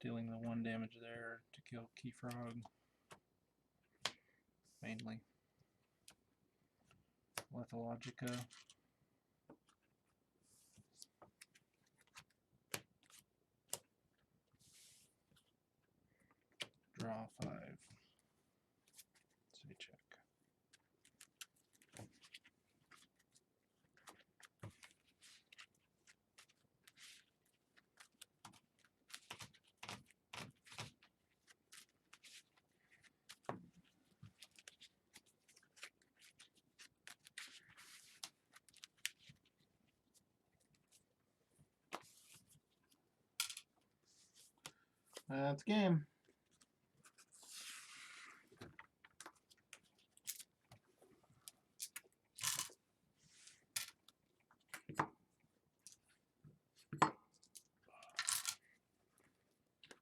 Dealing the 1 damage there to kill Keyfrog. Mainly. Lethalogica. Draw 5. Say check. That's game.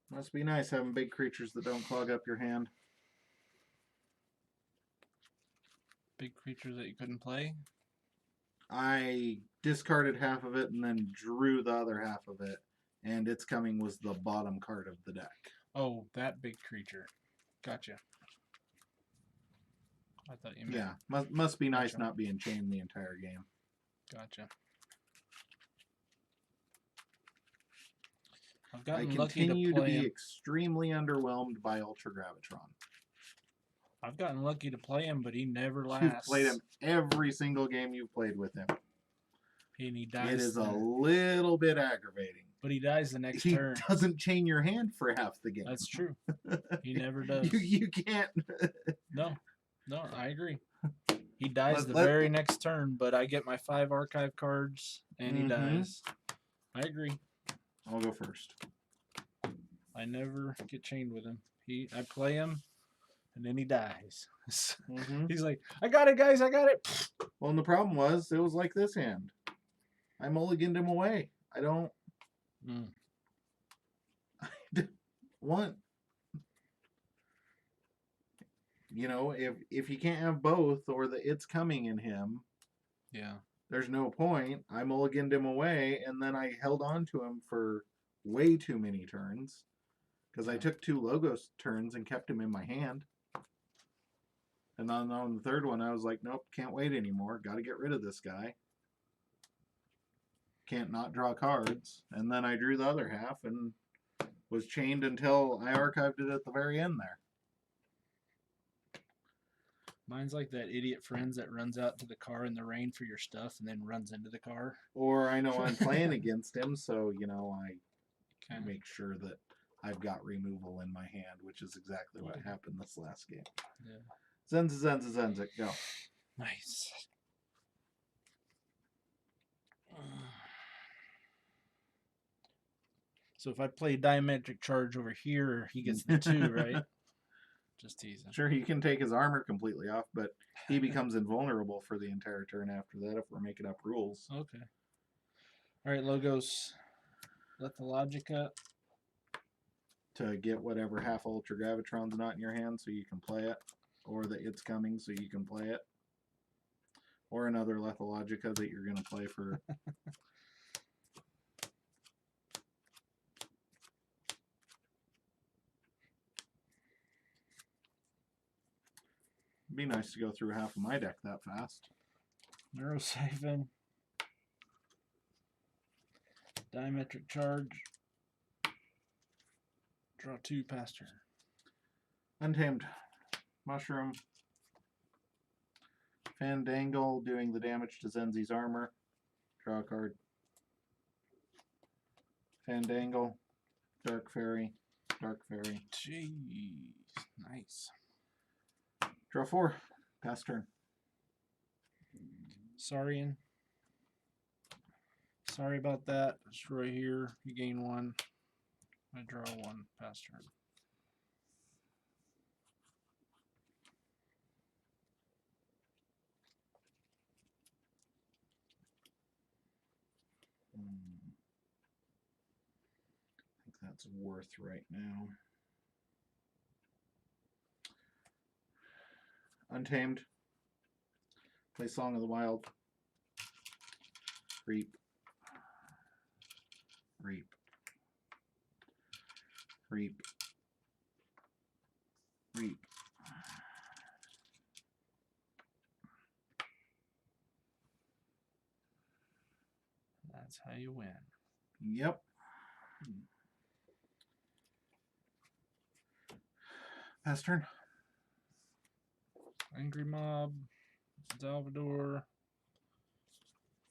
Must be nice having big creatures that don't clog up your hand. Big creatures that you couldn't play? I discarded half of it and then drew the other half of it, and its coming was the bottom card of the deck. Oh, that big creature. Gotcha. I thought you meant... Yeah, must be nice Gotcha. not being chained the entire game. Gotcha. I've I gotten lucky to continue to play be him. extremely underwhelmed by Ultra Gravitron. I've gotten lucky to play him, but he never lasts. You've played him every single game you've played with him. And he dies. It is a little bit aggravating. But he dies the next He turn. doesn't chain your hand for half the game. That's true. He never does. You can't. No, I agree. He dies the very next turn, but I get my 5 archive cards, and he dies. I agree. I'll go first. I never get chained with him. I play him, and then he dies. He's like, I got it, guys, I got it. Well, and the problem was, it was like this hand. I mulliganed him away. I don't want... You know, if you can't have both, or the it's coming in him, yeah, there's no point. I mulliganed him away, and then I held on to him for way too many turns. Because I took 2 Logos turns and kept him in my hand. And then on the third one, I was like, nope, can't wait anymore. Got to get rid of this guy. Can't not draw cards. And then I drew the other half and was chained until I archived it at the very end there. Mine's like that idiot friends that runs out to the car in the rain for your stuff and then runs into the car. Or I know I'm playing against him, so, you know, I make sure that I've got removal in my hand, which is exactly what happened this last game. Yeah. Zenza, go. Nice. So if I play diametric charge over here, he gets the 2, right? Just teasing. Sure, he can take his armor completely off, but he becomes invulnerable for the entire turn after that if we're making up rules. Okay. All right, Logos. Let the Logica. To get whatever half Ultra Gravitron's not in your hand so you can play it, or that it's coming so you can play it, or another Lethalogica that you're going to play for. It'd be nice to go through half of my deck that fast. Neurosiphon. Diametric charge. Draw 2, pass turn. Untamed. Mushroom. Fandangle doing the damage to Zenzi's armor. Draw a card. Fandangle. Dark Fairy. Dark Fairy. Jeez. Nice. Draw 4. Pass turn. Saurian. Sorry about that. Destroy here. You gain 1. I draw 1. Pass turn. I think that's worth right now. Untamed. Play Song of the Wild. Reap. Reap. Reap. Reap. That's how you win. Yep. Pass turn. Angry Mob. Salvador.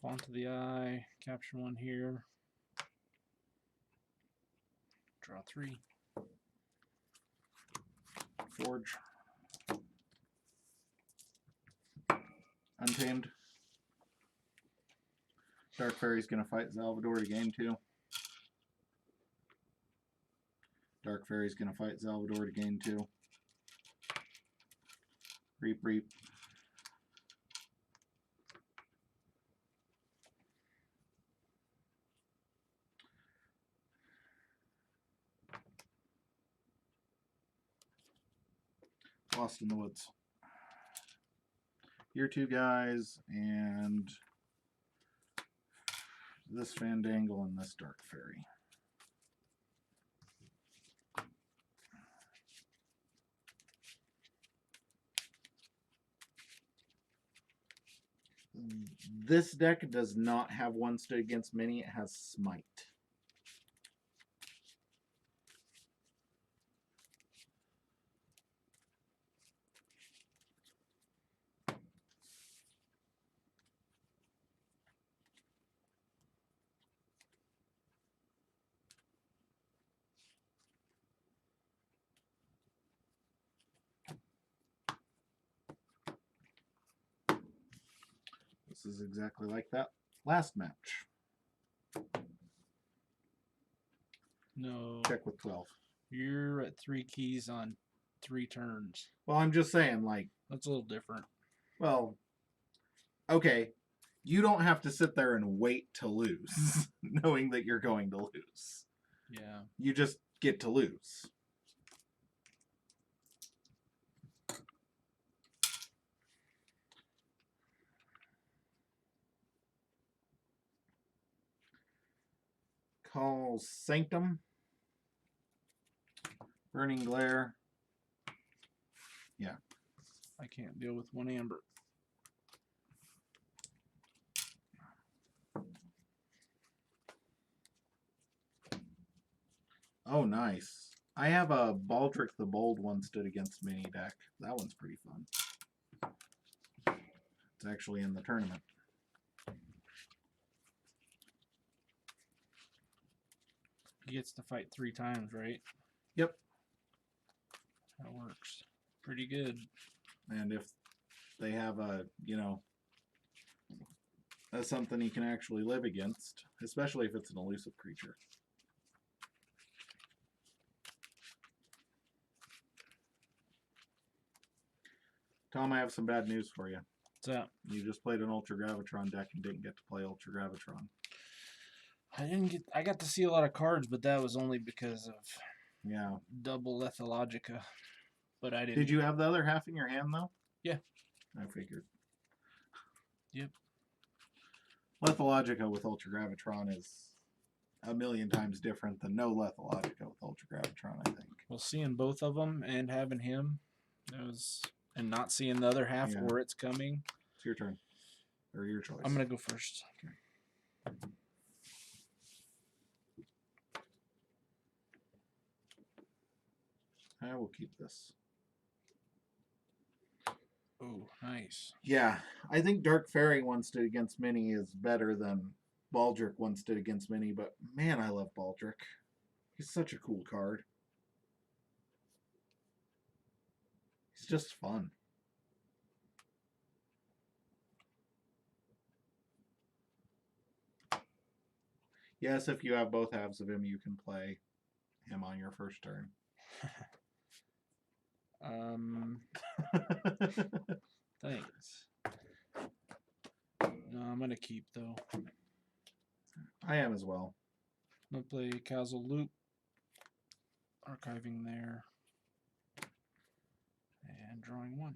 Font of the Eye. Capture 1 here. Draw 3. Forge. Untamed. Dark Fairy's going to fight Salvador to gain 2. Dark Fairy's going to fight Salvador to gain 2. Reap, reap. Lost in the Woods. Your 2 guys and this Fandangle and this Dark Fairy. This deck does not have one stood against many. It has Smite. This is exactly like that last match. No. Check with 12. You're at 3 keys on 3 turns. Well, I'm just saying, like... That's a little different. Well, okay. You don't have to sit there and wait to lose, knowing that you're going to lose. Yeah. You just get to lose. Call Sanctum. Burning Glare. Yeah. I can't deal with 1 amber. Oh, nice. I have a Baldric the Bold one stood against mini deck. That one's pretty fun. It's actually in the tournament. He gets to fight 3 times, right? Yep. That works pretty good. And if they have a, that's something he can actually live against, especially if it's an elusive creature. Tom, I have some bad news for you. What's that? You just played an Ultra Gravitron deck and didn't get to play Ultra Gravitron. I got to see a lot of cards, but that was only because of double Lethalogica. But I didn't. Did you have the other half in your hand though? Yeah. I figured. Yep. Lethalogica with Ultra Gravitron is a million times different than no Lethalogica with Ultra Gravitron, I think. Well, seeing both of them and having him, and not seeing the other half or it's coming. It's your turn. Or your choice. I'm going to go first. Okay. I will keep this. Oh, nice. Yeah, I think Dark Fairy once did against Mini is better than Baldric once did against Mini, but man, I love Baldric. He's such a cool card. He's just fun. Yes, if you have both halves of him, you can play him on your first turn. Thanks. No, I'm going to keep, though. I am as well. I'm going to play Castle Loop. Archiving there. And drawing one.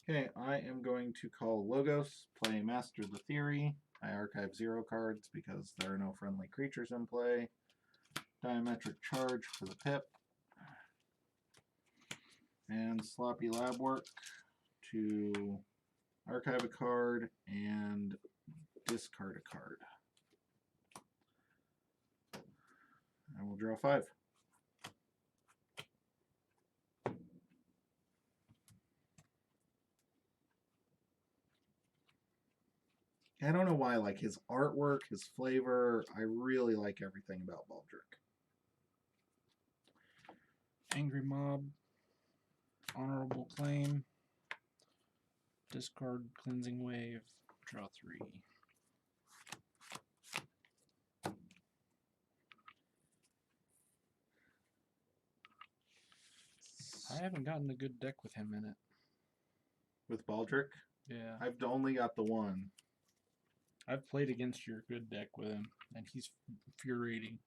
Okay, I am going to call Logos, play Master the Theory. I archive 0 cards because there are no friendly creatures in play. Diametric Charge for the pip. And Sloppy Lab Work to archive a card and discard a card. I will draw 5. I don't know why, like his artwork, his flavor, I really like everything about Baldric. Angry Mob. Honorable Claim. Discard Cleansing Wave. Draw 3. I haven't gotten a good deck with him in it. With Baldric? Yeah. I've only got the one. I've played against your good deck with him, and he's infuriating.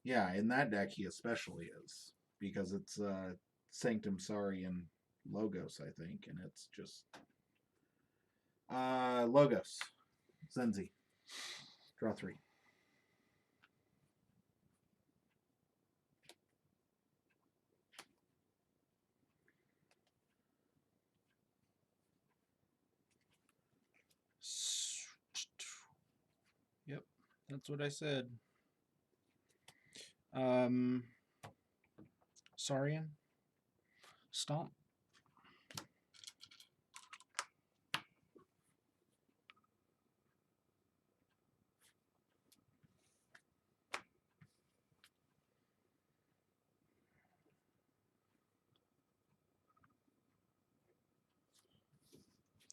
Yeah, in that deck he especially is. Because it's Sanctum Saurian Logos, I think, and it's just... Logos. Zenzi. Draw 3. Yep, that's what I said. Saurian. Stomp.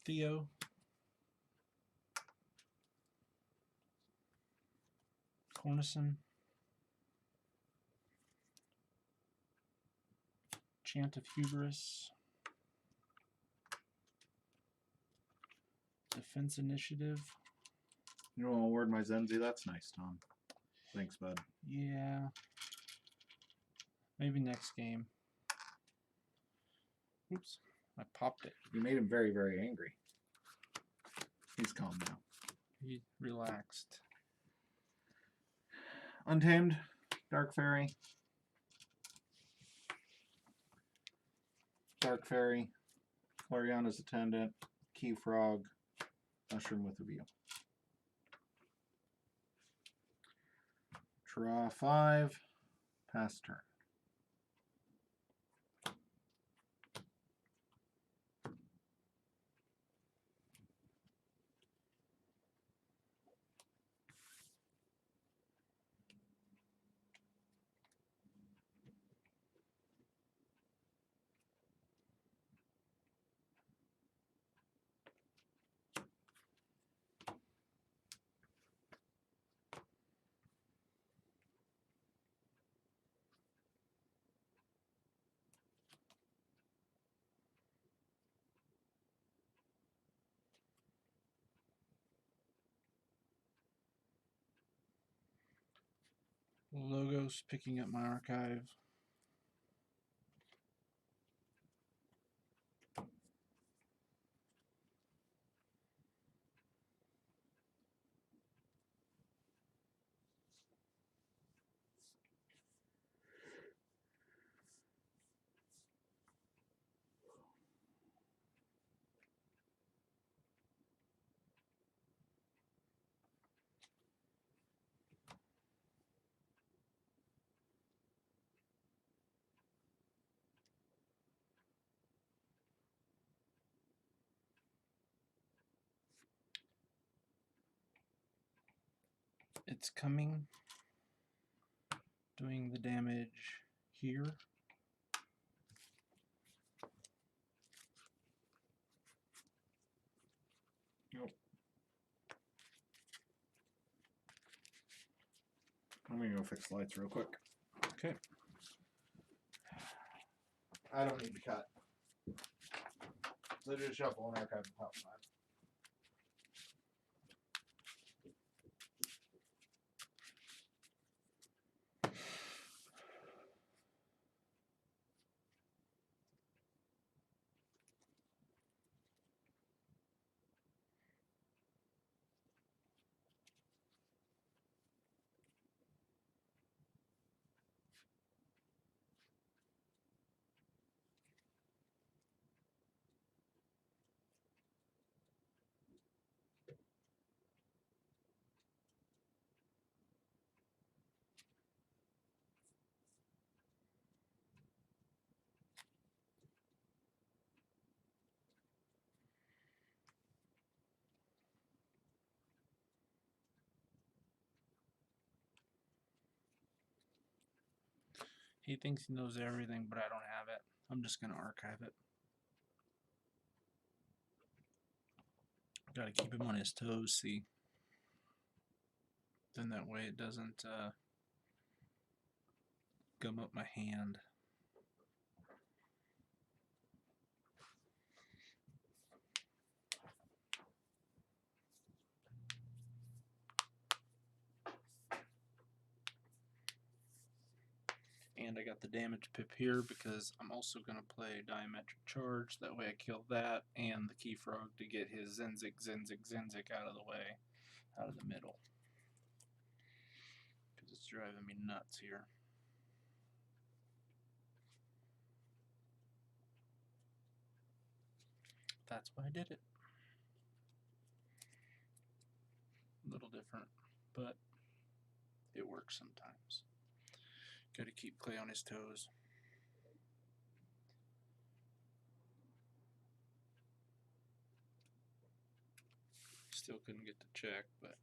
Theo. Cornison. Chant of Hubris. Defense Initiative. You want to award my Zenzi? That's nice, Tom. Thanks, bud. Yeah. Maybe next game. Oops. I popped it. You made him very, very angry. He's calm now. He relaxed. Untamed. Dark Fairy. Dark Fairy. Gloriana's Attendant. Key Frog. Mushroom with a View. Draw 5. Pass turn. Logos picking up my archive. It's coming, doing the damage here. Nope. I'm gonna go fix the lights real quick. Okay. I don't need to cut. So just shuffle and archive the top 5. He thinks he knows everything, but I don't have it. I'm just going to archive it. Got to keep him on his toes, see? Then that way it doesn't gum up my hand. And I got the damage pip here because I'm also going to play Diametric Charge. That way I kill that and the Key Frog to get his Zenzik out of the way, out of the middle. Because it's driving me nuts here. That's why I did it. A little different, but it works sometimes. Got to keep Clay on his toes. Still couldn't get the check, but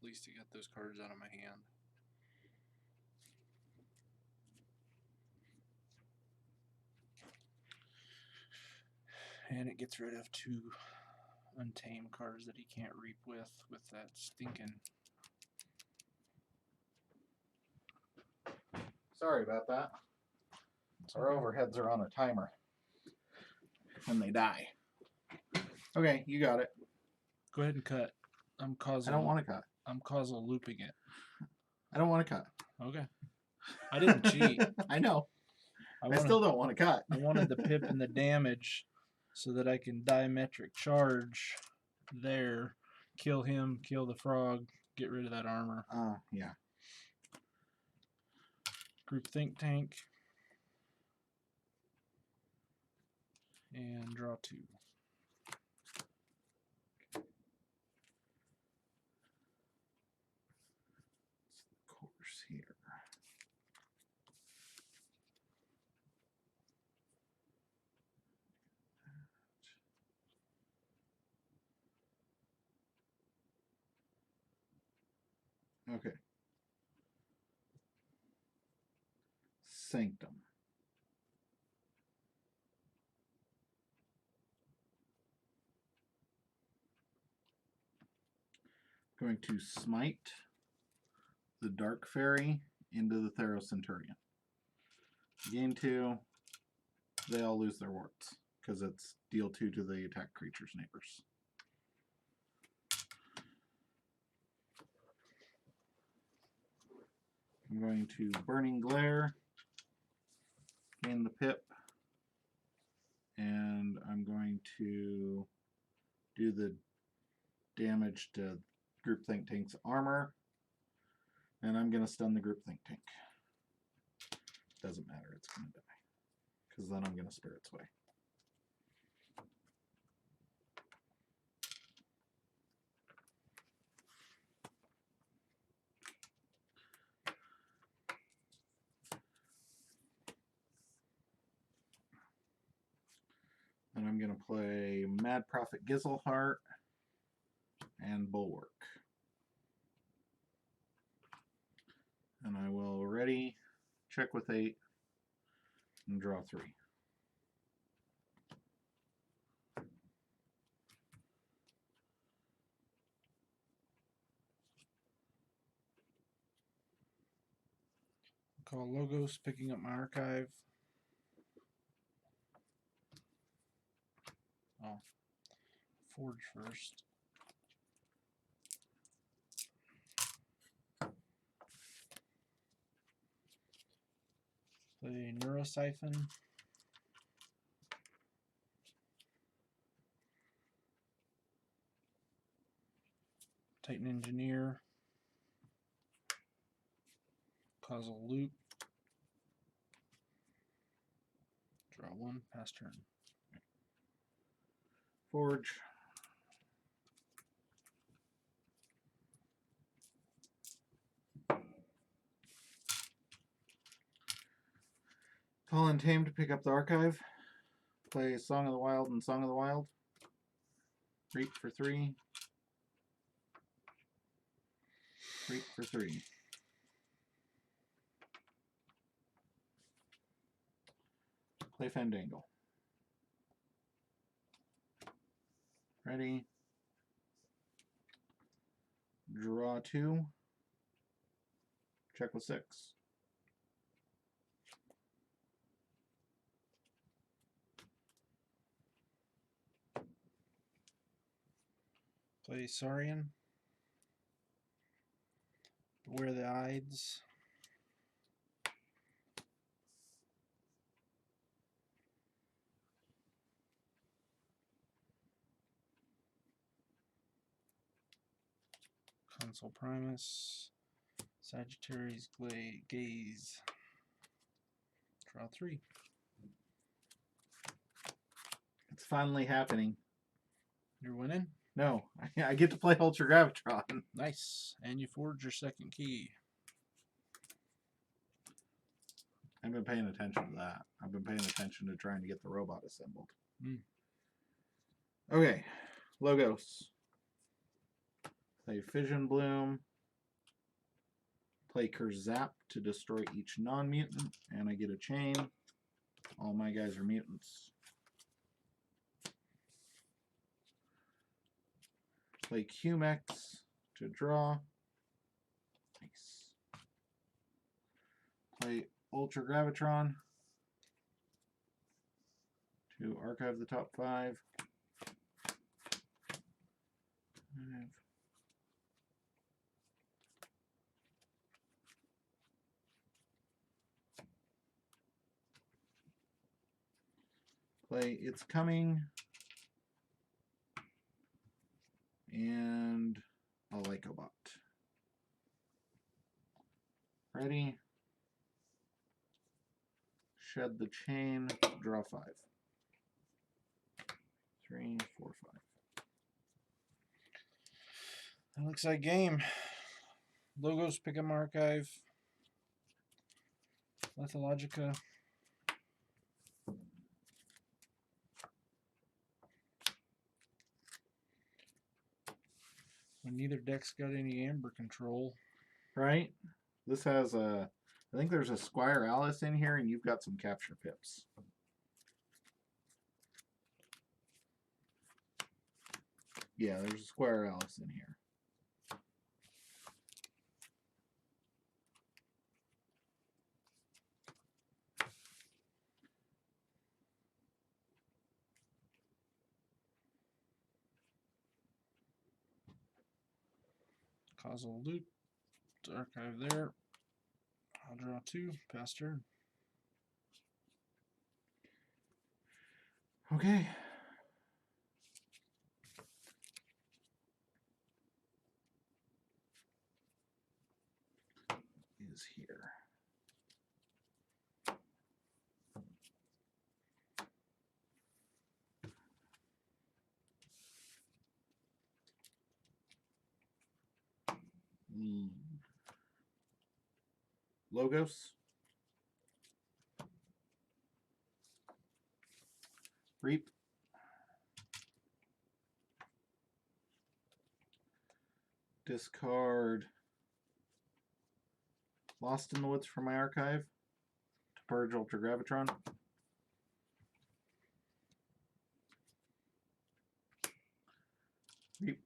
at least he got those cards out of my hand. And it gets rid of 2 untamed cards that he can't reap with that stinking. Sorry about that. Our overheads are on a timer. And they die. Okay, you got it. Go ahead and cut. I'm causal. I don't want to cut. I'm causal looping it. I don't want to cut. Okay. I didn't cheat. I know. I still don't want to cut. I wanted the pip and the damage so that I can Diametric Charge there, kill him, kill the frog, get rid of that armor. Yeah. Group Think Tank. And draw 2. Course here. Okay. Sanctum. Going to smite the Dark Fairy into the Theros Centurion. Gain 2, they all lose their warts because it's deal 2 to the attack creature's neighbors. I'm going to Burning Glare, gain the pip, and I'm going to do the damage to Groupthink Tank's armor, and I'm going to stun the Groupthink Tank. Doesn't matter, it's going to die, because then I'm going to Spirit's Way. And I'm going to play Mad Prophet Gizzleheart and Bulwark. And I will ready, check with 8, and draw 3. Call Logos, picking up my archive. Oh, Forge first. Play Neurosiphon. Titan Engineer. Causal Loop. Draw 1, pass turn. Forge. Call and Tame to pick up the archive. Play Song of the Wild and Song of the Wild. Reap for 3. Reap for 3. Play Fandangle. Ready. Draw 2. Check with 6. Play Saurian. Beware the Ides. Console Primus. Sagittarius Gaze. Draw 3. It's finally happening. You're winning? No, I get to play Ultra Gravitron. Nice. And you forge your second key. I've been paying attention to that. I've been paying attention to trying to get the robot assembled. Okay, Logos. Play Fission Bloom. Play Kurzap to destroy each non-mutant, and I get a chain. All my guys are mutants. Play Cumex to draw. Nice. Play Ultra Gravitron to archive the top 5. Play It's Coming and a Lycobot. Ready? Shed the chain, draw 5. 3, 4, 5. That looks like game. Logos, pick up archive. Lethologica. When neither deck's got any amber control. Right? This has a, I think there's a Squire Alice in here, and you've got some capture pips. Yeah, there's a Squire Alice in here. Causal Loop. Archive there. I'll draw 2. Pass turn. Okay. Is here. Logos. Reap. Discard Lost in the Woods from my archive to purge Ultra Gravitron. Reap.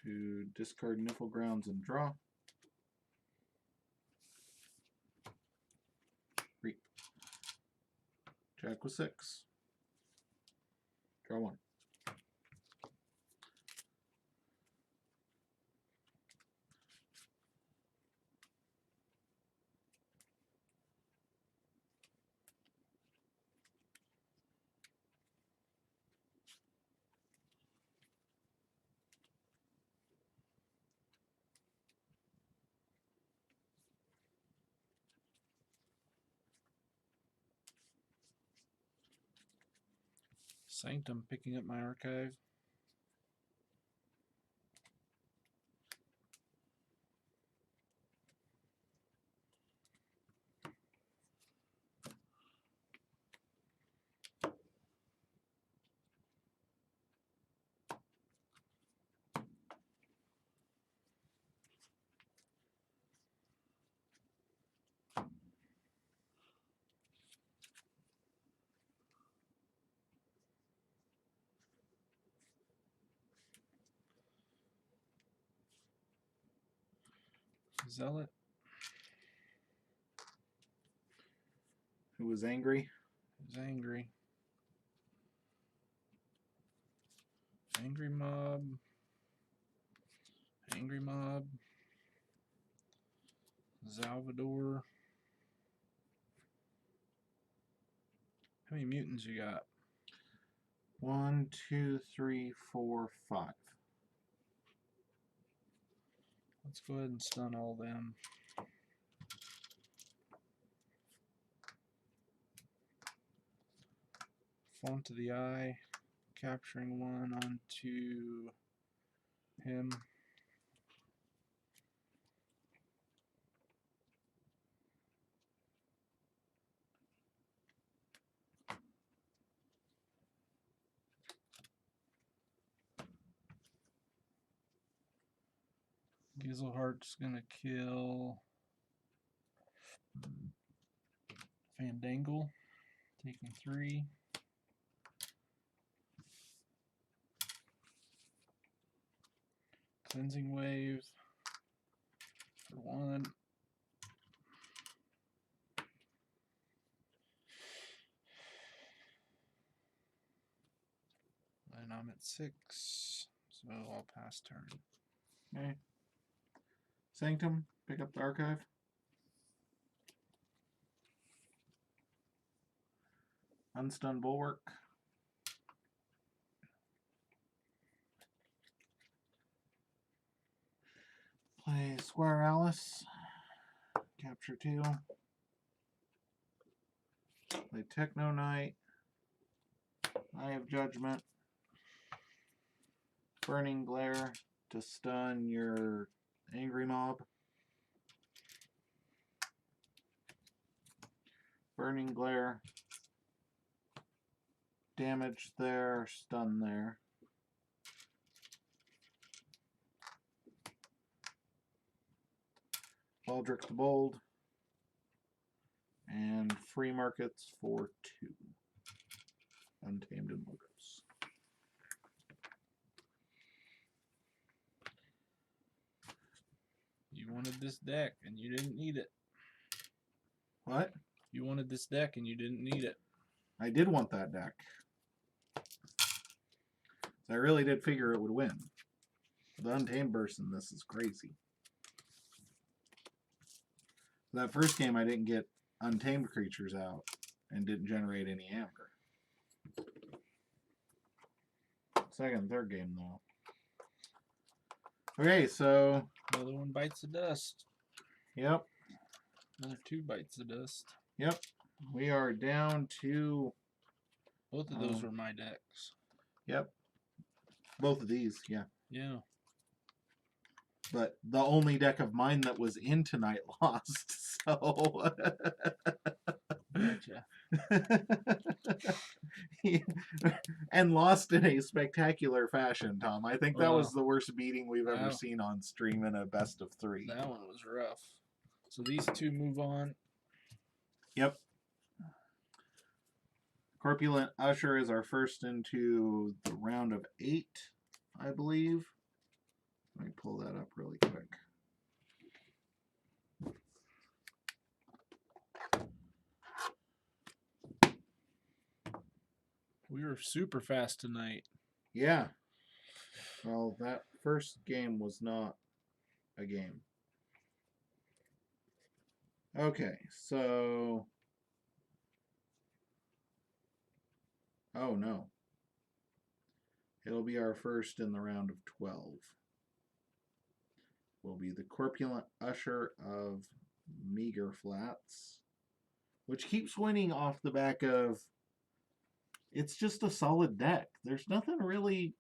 To discard Niffle Grounds and draw. Reap. Jack with 6. Draw 1. Sanctum picking up my archive. Zealot. Who was angry? Who's angry? Angry mob. Angry mob. Salvador. How many mutants you got? 1, 2, 3, 4, 5. Let's go ahead and stun all them. Form to the eye. Capturing 1 onto him. Gizzleheart's gonna kill Fandangle, taking 3. Cleansing Wave for 1. And I'm at 6, so I'll pass turn. Okay. Sanctum, pick up the archive. Unstun Bulwark. Play Squire Alice. Capture 2. Play Techno Knight. Eye of Judgment. Burning Glare to stun your Angry Mob. Burning Glare. Damage there, stun there. Baldric the Bold. And free markets for 2. Untamed and Logos. You wanted this deck and you didn't need it. What? You wanted this deck and you didn't need it. I did want that deck. So I really did figure it would win. The Untamed burst in this is crazy. That first game, I didn't get untamed creatures out and didn't generate any amber. Second and third game, though. Okay, so... Another one bites the dust. Yep. Another 2 bites the dust. Yep. We are down to... Both of those were my decks. Yep. Both of these, yeah. Yeah. But the only deck of mine that was in tonight lost, so... Gotcha. And lost in a spectacular fashion, Tom. I think that Wow. was the worst beating we've ever Wow. seen on stream in a best of 3. That one was rough. So these 2 move on. Yep. Corpulent Usher is our first into the round of 8, I believe. Let me pull that up really quick. We were super fast tonight. Yeah. Well, that first game was not a game. Okay, so... Oh, no. It'll be our first in the round of 12. Will be the Corpulent Usher of Meager Flats, which keeps winning off the back of... It's just a solid deck. There's nothing really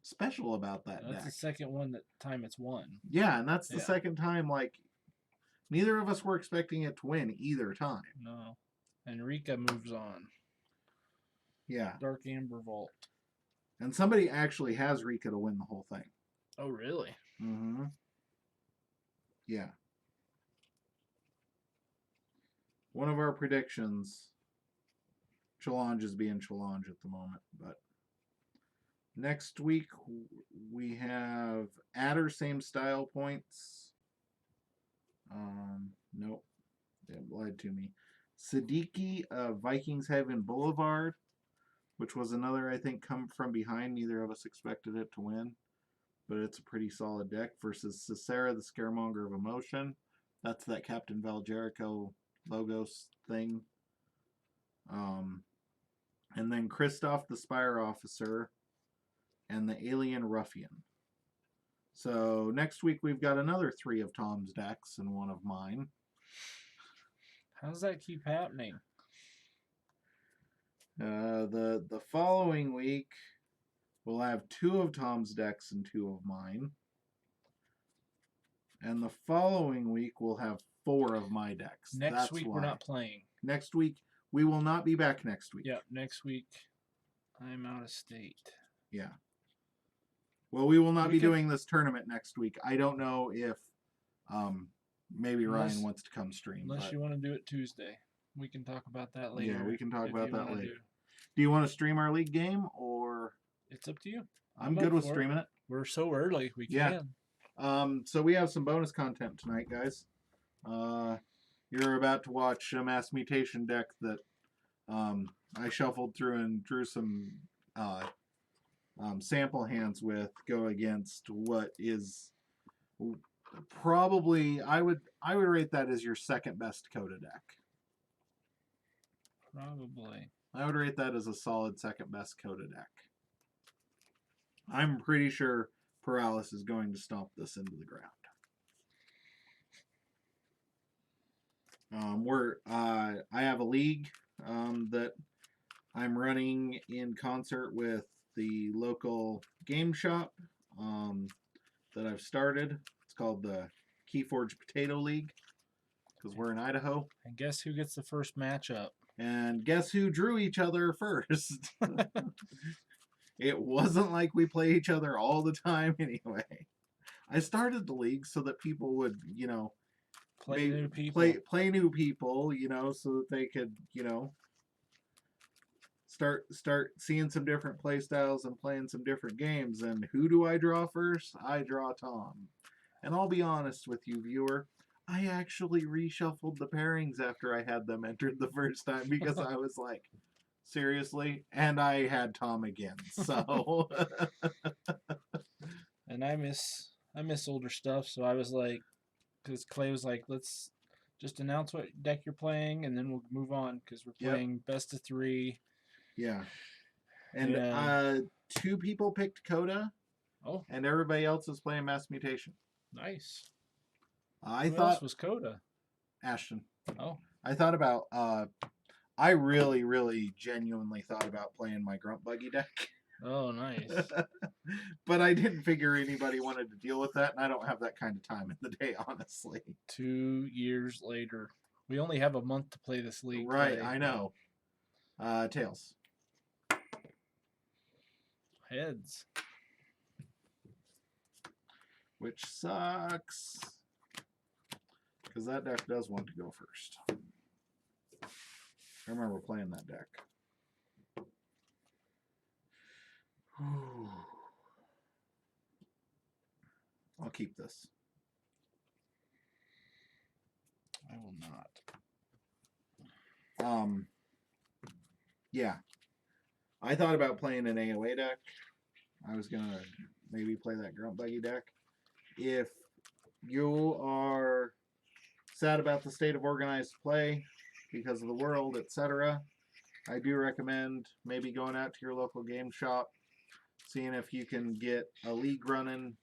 special about that That's deck. the second one that time it's won. Yeah, and that's the Yeah. second time, like, neither of us were expecting it to win either time. No. And Rika moves on. Yeah. Dark Amber Vault. And somebody actually has Rika to win the whole thing. Oh, really? Mm-hmm. Yeah. One of our predictions, Challenge is being Challenge at the moment, but next week we have Adder, same style points. Nope. They lied to me. Siddiqui of Vikings Haven Boulevard, which was another, I think, come from behind. Neither of us expected it to win, but it's a pretty solid deck, versus Cicera, the Scaremonger of Emotion. That's that Captain Val Jericho logos thing. And then Kristoff, the Spire Officer, and the Alien Ruffian. So next week we've got another 3 of Tom's decks and 1 of mine. How does that keep happening? The following week we'll have 2 of Tom's decks and 2 of mine. And the following week we'll have 4 of my decks. Next week we're not playing. Next week we will not be back next week. Yeah, next week I'm out of state. Yeah. Well, we will not be doing this tournament next week. I don't know if maybe Ryan wants to come stream. Unless you want to do it Tuesday. We can talk about that later. Yeah, we can talk about that later. Do. Do you want to stream our league game, or? It's up to you. I'm good with streaming it. We're so early. We can. So we have some bonus content tonight, guys. You're about to watch a Mass Mutation deck that I shuffled through and drew some sample hands with go against what is probably, I would rate that as your second best Coda deck. Probably. I would rate that as a solid second best Coda deck. I'm pretty sure Paralysis is going to stomp this into the ground. I have a league that I'm running in concert with the local game shop that I've started. It's called the Keyforge Potato League because we're in Idaho. And guess who gets the first matchup? And guess who drew each other first? It wasn't like we play each other all the time anyway. I started the league so that people would, play new people. Play new people, so that they could, start seeing some different play styles and playing some different games. And who do I draw first? I draw Tom. And I'll be honest with you, viewer, I actually reshuffled the pairings after I had them entered the first time because I was like, seriously? And I had Tom again. So and I miss older stuff, so I was like, because Clay was like, let's just announce what deck you're playing, and then we'll move on because we're Yep. playing best of 3. Yeah. And Yeah. 2 people picked Coda, Oh, and everybody else is playing Mass Mutation. nice. I Who thought else was Coda? Ashton. Oh, I thought about I really, really genuinely thought about playing my Grunt Buggy deck. oh, nice. But I didn't figure anybody wanted to deal with that, and I don't have that kind of time in the day, honestly. 2 years later. We only have a month to play this league. Right, play. I know. Tails. Heads. Which sucks. Because that deck does want to go first. I remember playing that deck. I'll keep this. I will not. Yeah. I thought about playing an AOA deck. I was going to maybe play that Grunt Buggy deck. If you are sad about the state of organized play because of the world, etc., I do recommend maybe going out to your local game shop, seeing if you can get a league running.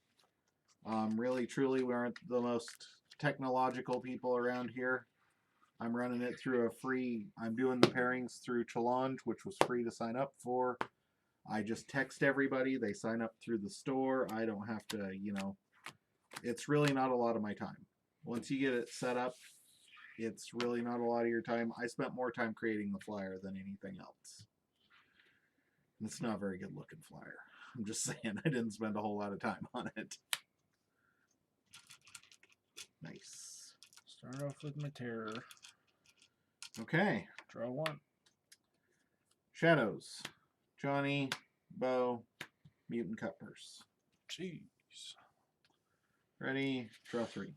Really, truly, we aren't the most technological people around here. I'm running it through a free, I'm doing the pairings through Challenge, which was free to sign up for. I just text everybody. They sign up through the store. I don't have to, it's really not a lot of my time. Once you get it set up, it's really not a lot of your time. I spent more time creating the flyer than anything else. It's not a very good looking flyer. I'm just saying, I didn't spend a whole lot of time on it. Nice. Start off with my terror. Okay. Draw 1. Shadows. Johnny, Bo, Mutant Cutpurse. Jeez. Ready? Draw 3.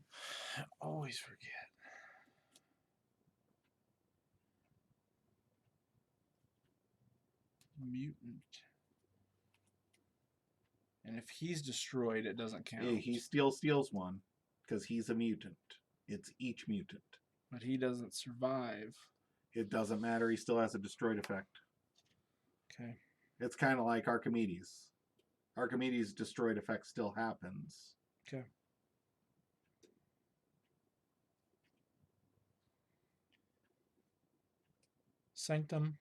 I always forget. Mutant. And if he's destroyed, it doesn't count. Yeah, he still steals 1 because he's a mutant. It's each mutant. But he doesn't survive. It doesn't matter. He still has a destroyed effect. Okay. It's kind of like Archimedes. Archimedes' destroyed effect still happens. Okay. Sanctum.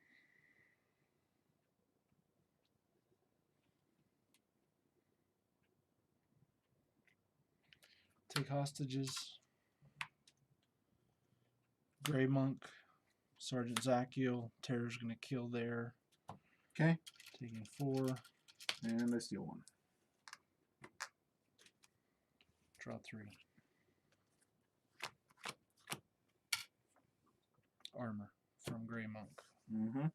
Take hostages. Grey Monk. Sergeant Zachiel. Terror's going to kill there. Okay. Taking 4. And I steal 1. Draw 3. Armor from Grey Monk. Mm-hmm.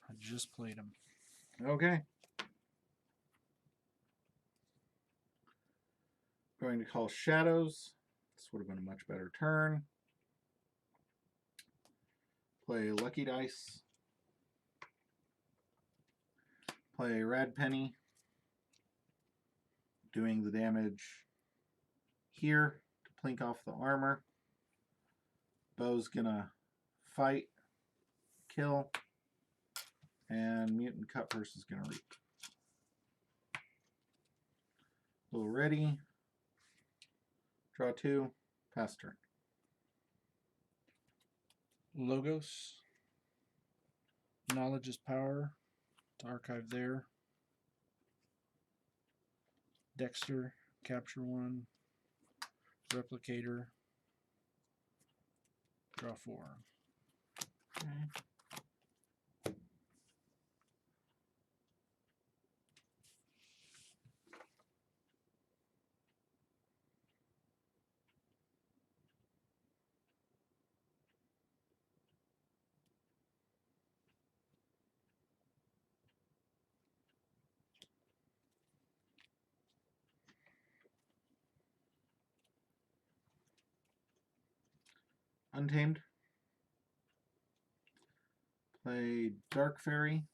I just played him. Okay. Going to call Shadows. This would have been a much better turn. Play Lucky Dice. Play Rad Penny. Doing the damage here to plink off the armor. Bo's gonna fight, kill, and Mutant Cutpurse is gonna reap. Little ready. Draw 2. Pass turn. Logos. Knowledge is power. To archive there. Dexter. Capture 1. Replicator. Draw 4. Okay. Untamed. Play Dark Fairy.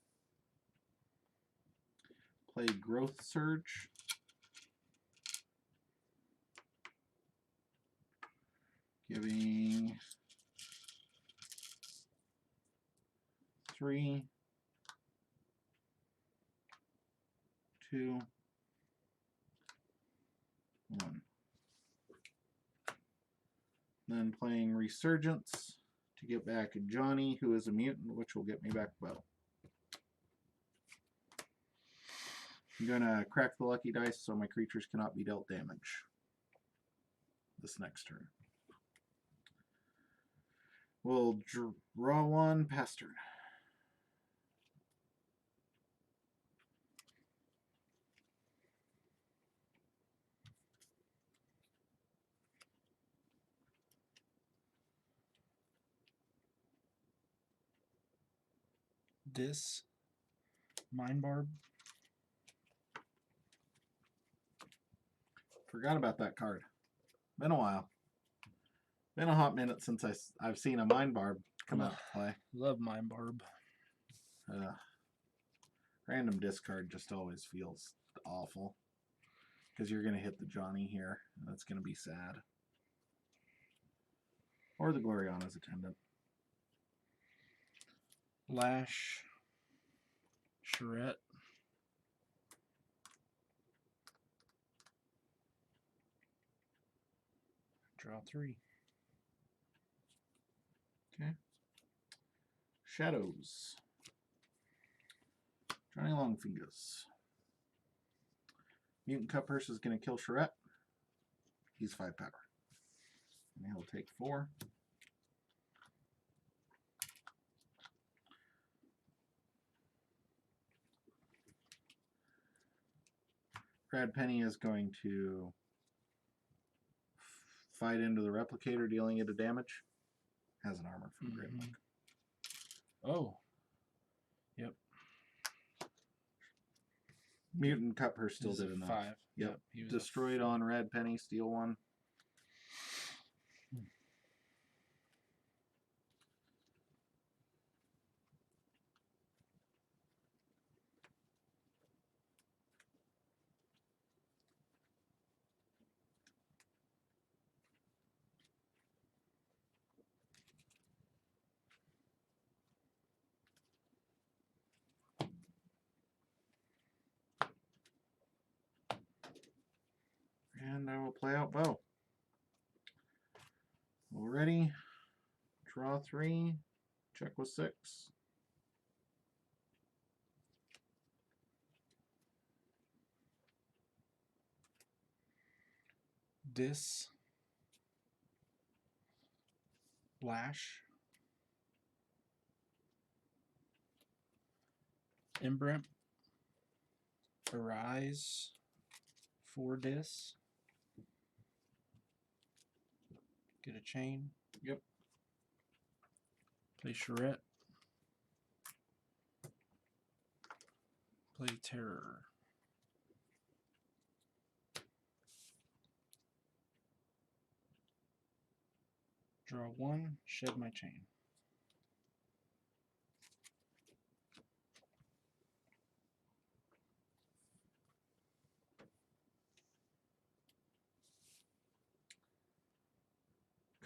Play Growth Surge. Giving 3, 2, 1. Then playing Resurgence to get back Johnny, who is a mutant, which will get me back Bo. I'm going to crack the lucky dice so my creatures cannot be dealt damage this next turn. We'll draw 1, pass turn. This Mind Barb. Forgot about that card. Been a while. Been a hot minute since I've seen a Mind Barb come out to play. Love Mind Barb. Random discard just always feels awful. Because you're going to hit the Johnny here. And that's going to be sad. Or the Gloriana's attendant. Lash. Charette. Draw 3. Okay. Shadows. Johnny Longfingers. Mutant Cutpurse is going to kill Charette. He's 5 power. And he'll take 4. Brad Penny is going to fight into the Replicator, dealing it a damage. Has an armor from Great Monk. Oh. Yep. Mutant Cutpurse still did enough. 5. Yep. He was Destroyed on Red Penny, steal 1. And I will play out Bo. All ready. Draw 3. Check with 6. Dis. Lash. Imbrant. Arise. 4 Dis. Get a chain. Yep. Play Charette. Play Terror. Draw 1. Shed my chain.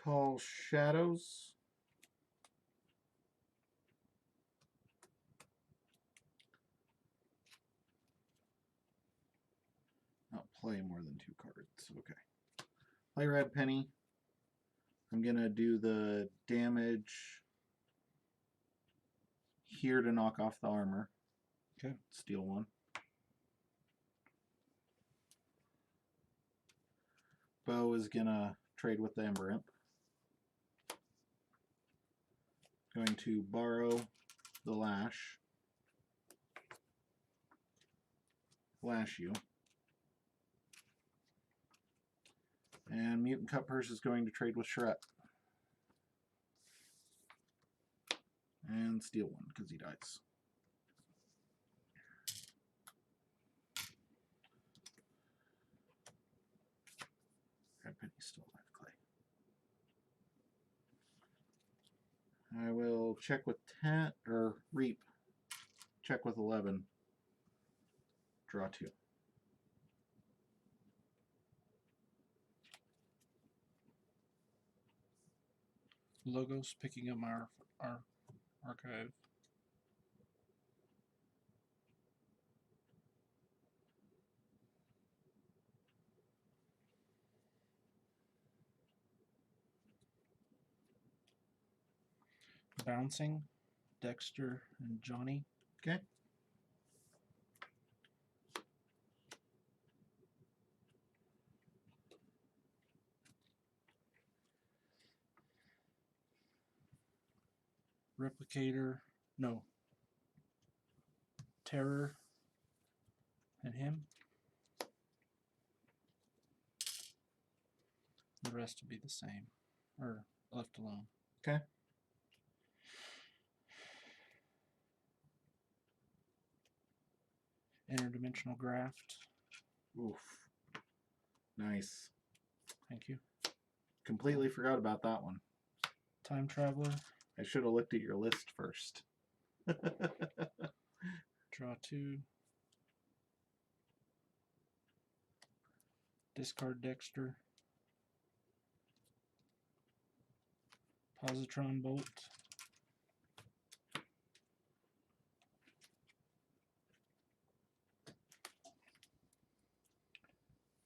Call Shadows. Not play more than 2 cards. Okay. Play Red Penny. I'm going to do the damage here to knock off the armor. Okay. Steal 1. Bo is going to trade with the Ember Imp. Going to borrow the Lash. Lash you. And Mutant Cutpurse is going to trade with Charette. And steal 1 because he dies. Red Penny's still alive, Clay. I will check with 10, or Reap. Check with 11. Draw 2. Logos picking up our archive. Bouncing, Dexter and Johnny. Okay. Replicator, no. Terror and him. The rest will be the same, or left alone. Okay. Interdimensional graft. Oof. Nice. Thank you. Completely forgot about that one. Time traveler. I should have looked at your list first. Draw 2. Discard Dexter. Positron Bolt.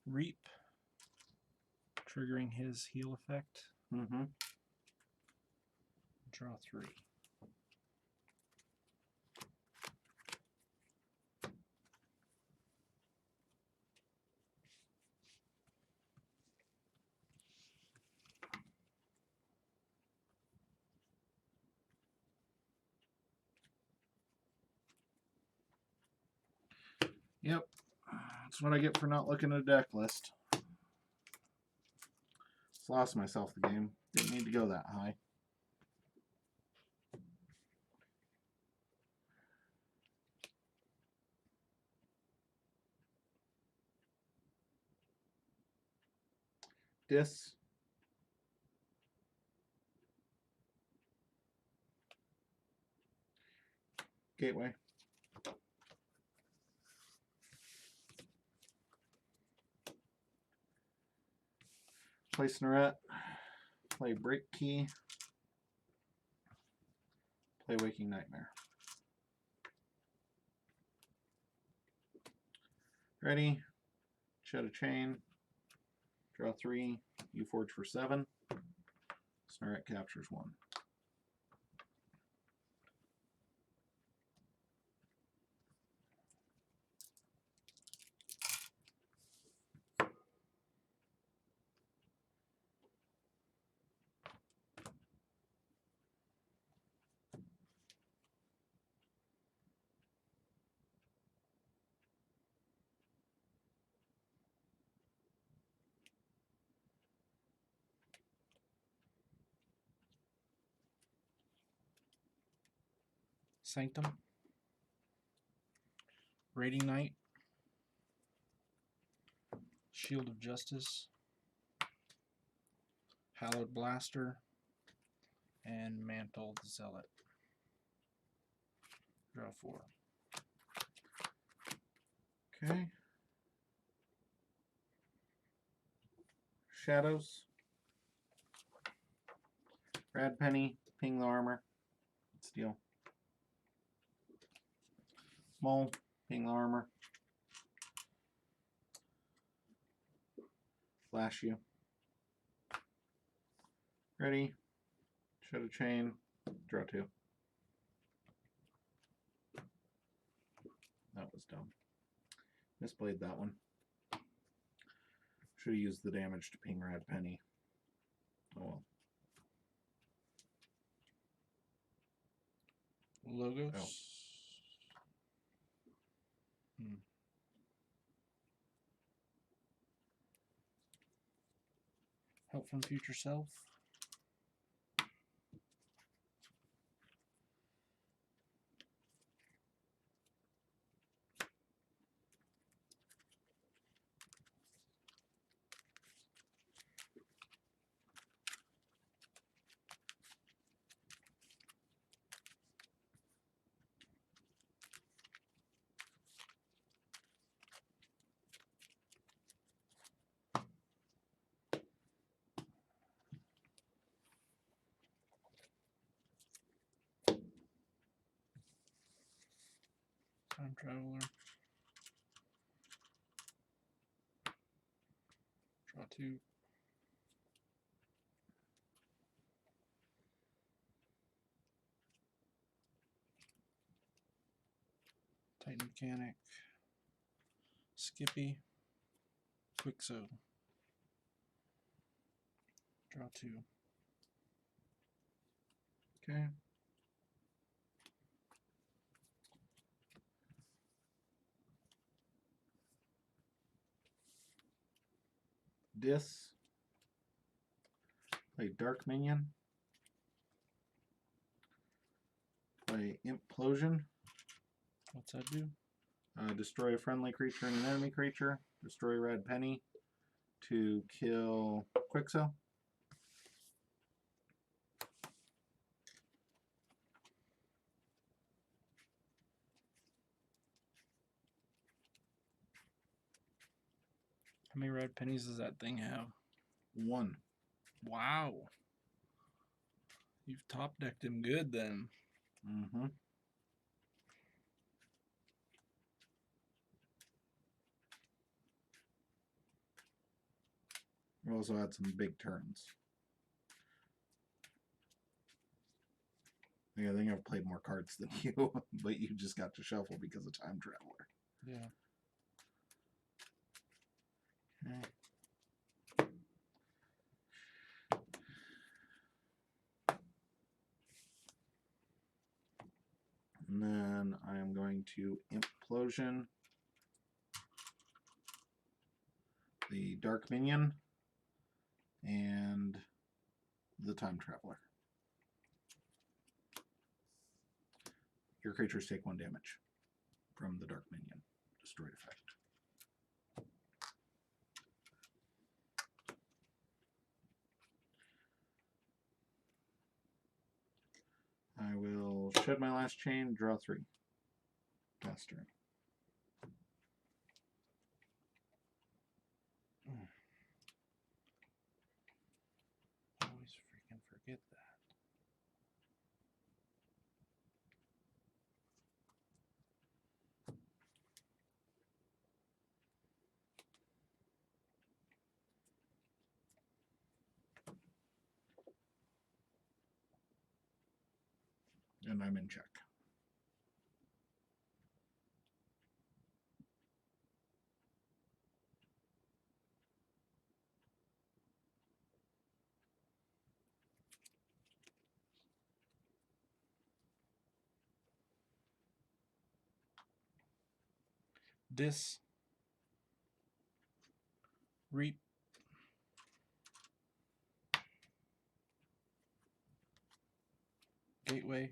Reap. Triggering his heal effect. Mm-hmm. Draw 3. Yep. That's what I get for not looking at a deck list. Just lost myself the game. Didn't need to go that high. Dis. Gateway. Play Snorette. Play Break Key. Play Waking Nightmare. Ready. Shed a Chain. Draw 3. Keyforge for 7. Snorette captures 1. Sanctum. Raiding Knight. Shield of Justice. Hallowed Blaster. And Mantle Zealot. Draw 4. Okay. Shadows. Rad Penny. Ping the armor. Steal. Mole. Ping the armor. Flash you. Ready. Shed a Chain. Draw 2. That was dumb. Misplayed that one. Should have used the damage to ping Rad Penny. Oh well. Logos. Oh. Help from Future Self. Time Traveler. Draw 2. Titan Mechanic. Skippy. Quixo. Draw 2. Okay. Dis. Play Dark Minion. Play Implosion. What's that do? Destroy a friendly creature and an enemy creature. Destroy Red Penny to kill Quixo. How many red pennies does that thing have? 1. Wow. You've top decked him good then. Mm-hmm. We also had some big turns. I think I've played more cards than you, but you just got to shuffle because of Time Traveler. Yeah. Okay. And then I am going to Implosion the Dark Minion and the Time Traveler. Your creatures take 1 damage from the Dark Minion. Destroyed effect. I will shed my last chain, draw 3. Pass turn. Always freaking forget that. And I'm in check. Dis. Reap. Gateway.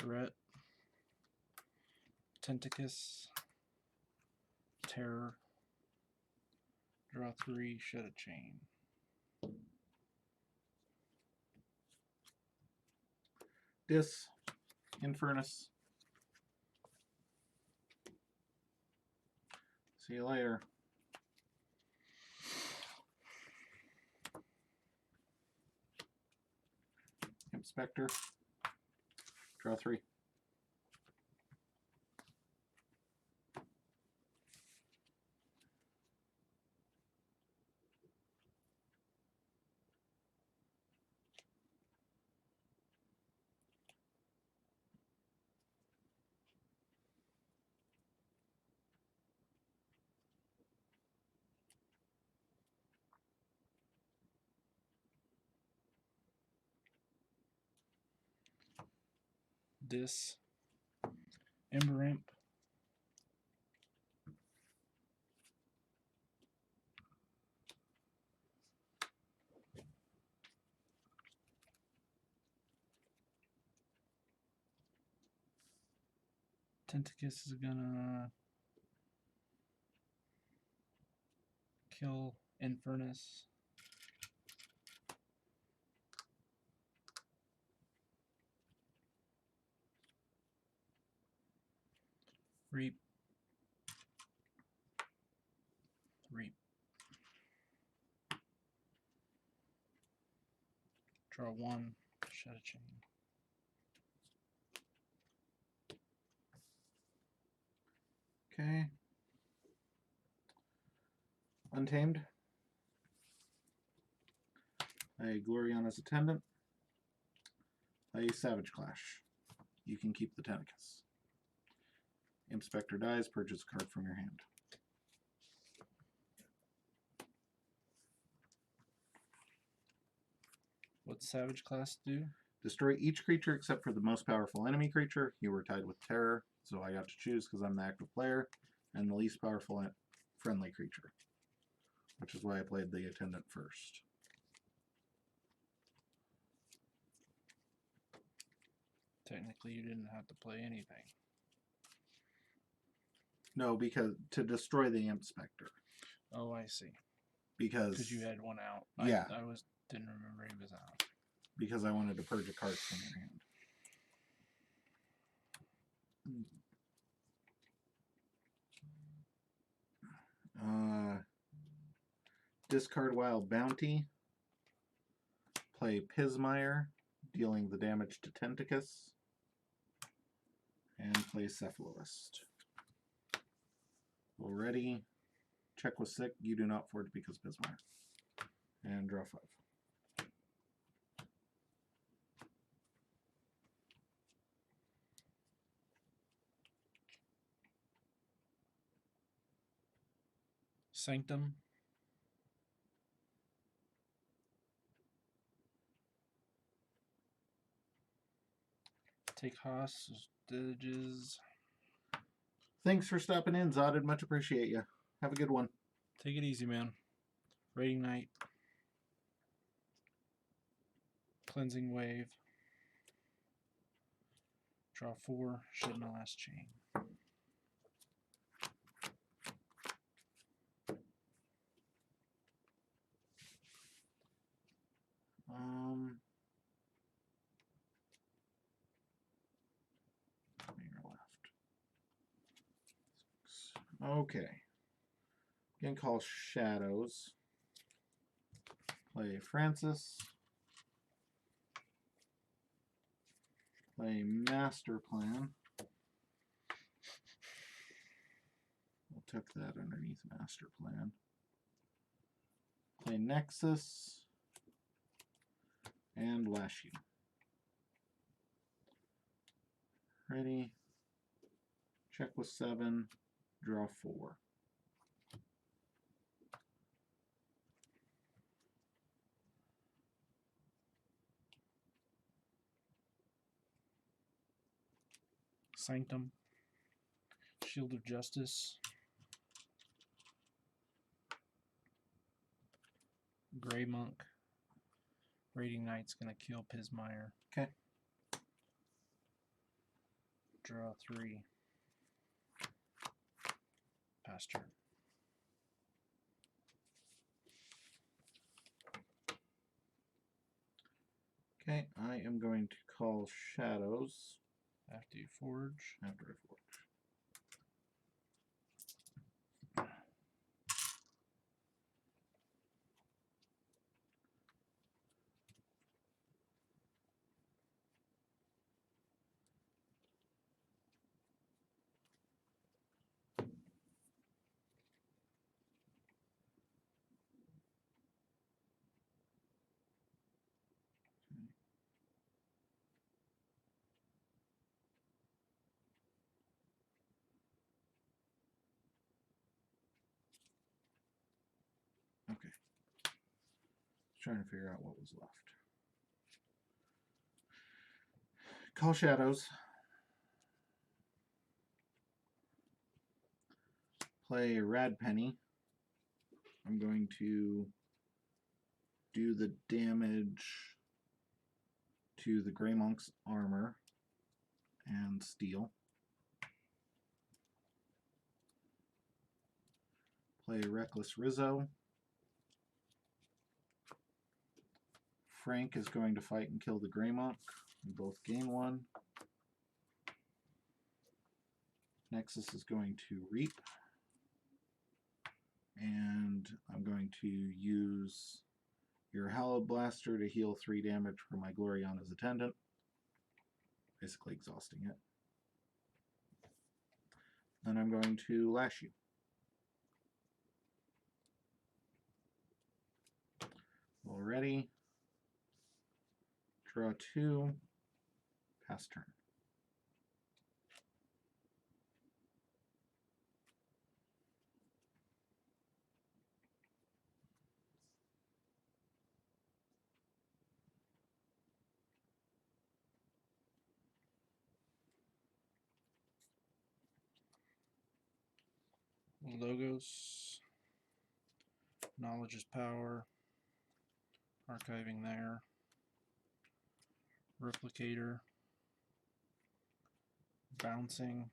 Charette. Tentacus. Terror. Draw 3, shed a chain. Dis. Infernus. See you later. Imp Spectre. Draw 3. Dis. Ember Imp. Tentacus is gonna kill Infernus. Reap. Reap. Draw 1. Shed a chain. Okay. Untamed. A Gloriana's Attendant. A Savage Clash. You can keep the Tentacus. Inspector dies, purchase a card from your hand. What's Savage Class do? Destroy each creature except for the most powerful enemy creature. You were tied with Terror, so I got to choose because I'm the active player, and the least powerful friendly creature, which is why I played the Attendant first. Technically, you didn't have to play anything. No, because to destroy the Inspector. Oh, I see. Because you had one out. Yeah. I didn't remember he was out. Because I wanted to purge a card from your hand. Discard Wild Bounty. Play Pismire, dealing the damage to Tentacus. And play Cephalist. Already. Check was sick. You do not forge because Pismire. And draw 5. Sanctum. Take hostages. Thanks for stopping in, Zodid. Much appreciate you. Have a good one. Take it easy, man. Raiding Knight. Cleansing Wave. Draw 4. Shed my last chain. Okay. Again, call Shadows. Play Francis. Play Master Plan. We'll tuck that underneath Master Plan. Play Nexus. And Lash You. Ready. Check with 7. Draw 4. Sanctum. Shield of Justice. Grey Monk. Raiding Knight's gonna kill Pismire. Okay. Draw 3. Pass turn. Okay, I am going to call Shadows. After you forge. After I forge. Okay. Trying to figure out what was left. Call Shadows. Play Rad Penny. I'm going to do the damage to the Grey Monk's armor and steel. Play Reckless Rizzo. Frank is going to fight and kill the Grey Monk. We both gain 1. Nexus is going to reap. And I'm going to use your Hallowed Blaster to heal 3 damage for my Gloriana's Attendant. Basically exhausting it. Then I'm going to lash you. Already. Draw 2. Pass turn. Logos. Knowledge is power. Archiving there. Replicator. Bouncing.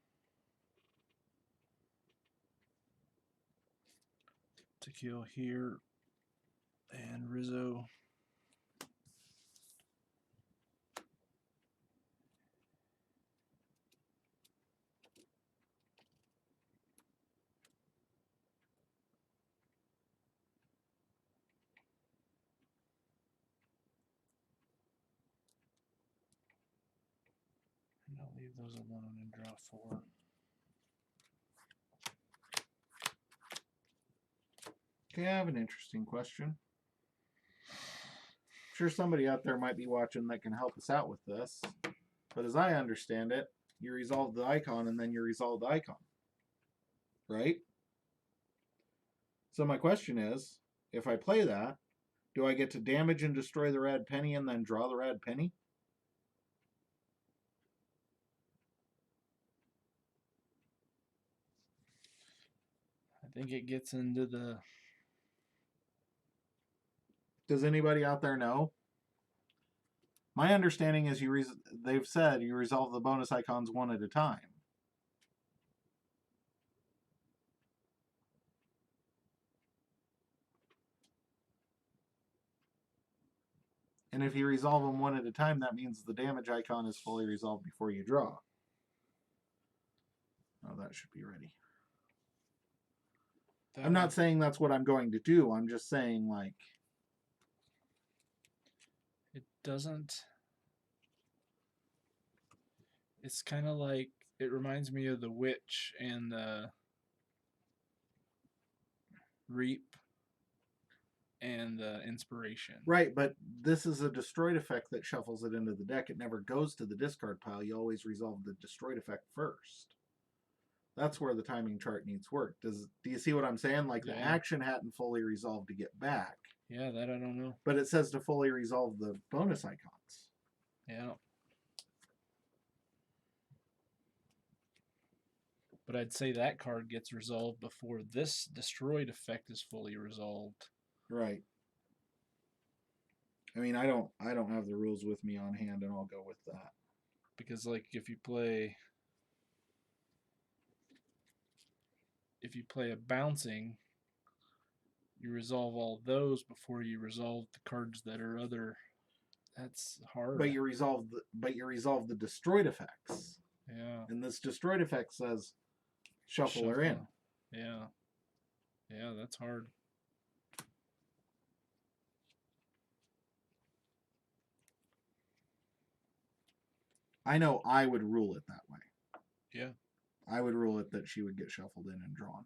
To kill here. And Rizzo. And I'll leave those alone and draw 4. Okay, I have an interesting question. I'm sure somebody out there might be watching that can help us out with this. But as I understand it, you resolve the icon and then you resolve the icon. Right? So my question is, if I play that, do I get to damage and destroy the red penny and then draw the red penny? I think it gets into the... Does anybody out there know? My understanding is they've said you resolve the bonus icons one at a time. And if you resolve them one at a time, that means the damage icon is fully resolved before you draw. Oh, that should be ready. I'm not saying that's what I'm going to do. I'm just saying, like... It doesn't... It's kind of like... It reminds me of the Witch and the Reap and the Inspiration. Right, but this is a destroyed effect that shuffles it into the deck. It never goes to the discard pile. You always resolve the destroyed effect first. That's where the timing chart needs work. Do you see what I'm saying? Like the action hadn't fully resolved to get back. Yeah, that I don't know. But it says to fully resolve the bonus icons. Yeah. But I'd say that card gets resolved before this destroyed effect is fully resolved. Right. I mean, I don't have the rules with me on hand, and I'll go with that. Because like if you play a bouncing, you resolve all those before you resolve the cards that are other. That's hard. But you resolve the destroyed effects. Yeah. And this destroyed effect says shuffle her in. Yeah. Yeah, that's hard. I know I would rule it that way. Yeah. I would rule it that she would get shuffled in and drawn.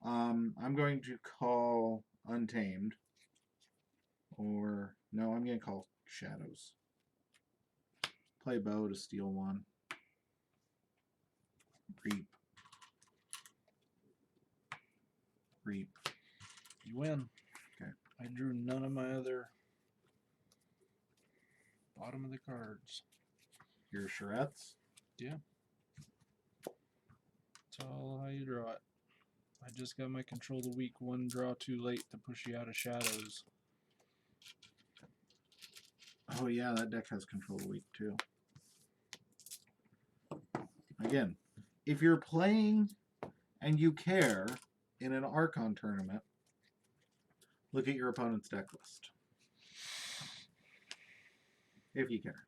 I'm going to call Untamed. Or, no, I'm going to call Shadows. Play Bow to steal 1. Reap. Reap. You win. Okay. I drew none of my other bottom of the cards. Your charrettes? Yeah. That's all how you draw it. I just got my control the weak 1 draw too late to push you out of shadows. Oh yeah, that deck has control the weak too. Again, if you're playing and you care in an Archon tournament, look at your opponent's deck list. If you care.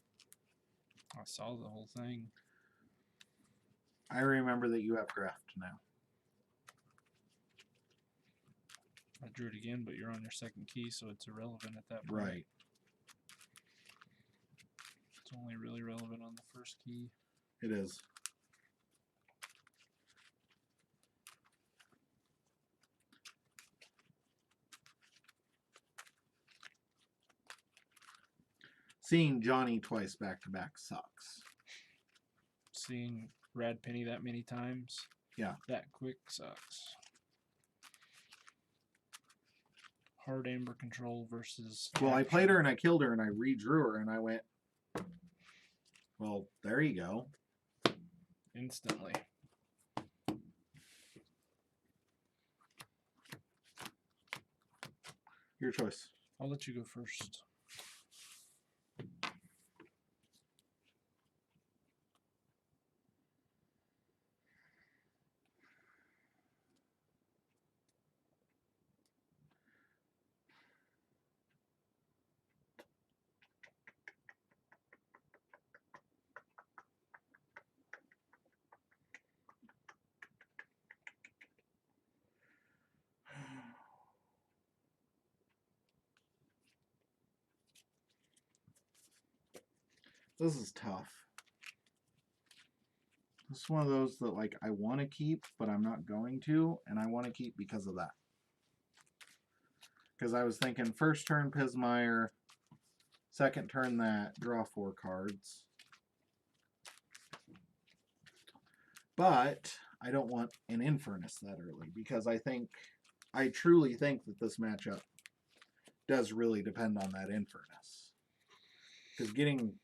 I saw the whole thing. I remember that you have graft now. I drew it again, but you're on your second key, so it's irrelevant at that point. Right. It's only really relevant on the first key. It is. Seeing Johnny twice back to back sucks. Seeing Rad Penny that many times, Yeah. that quick sucks. Hard Amber Control versus... Well, I Capture. played her and I killed her and I redrew her and I went, well, there you go. Instantly. Your choice. I'll let you go first. This is tough. This is one of those that, like, I want to keep, but I'm not going to, and I want to keep because of that. Because I was thinking first turn Pismire, second turn that, draw 4 cards. But I don't want an Infernus that early, because I truly think that this matchup does really depend on that Infernus. Because getting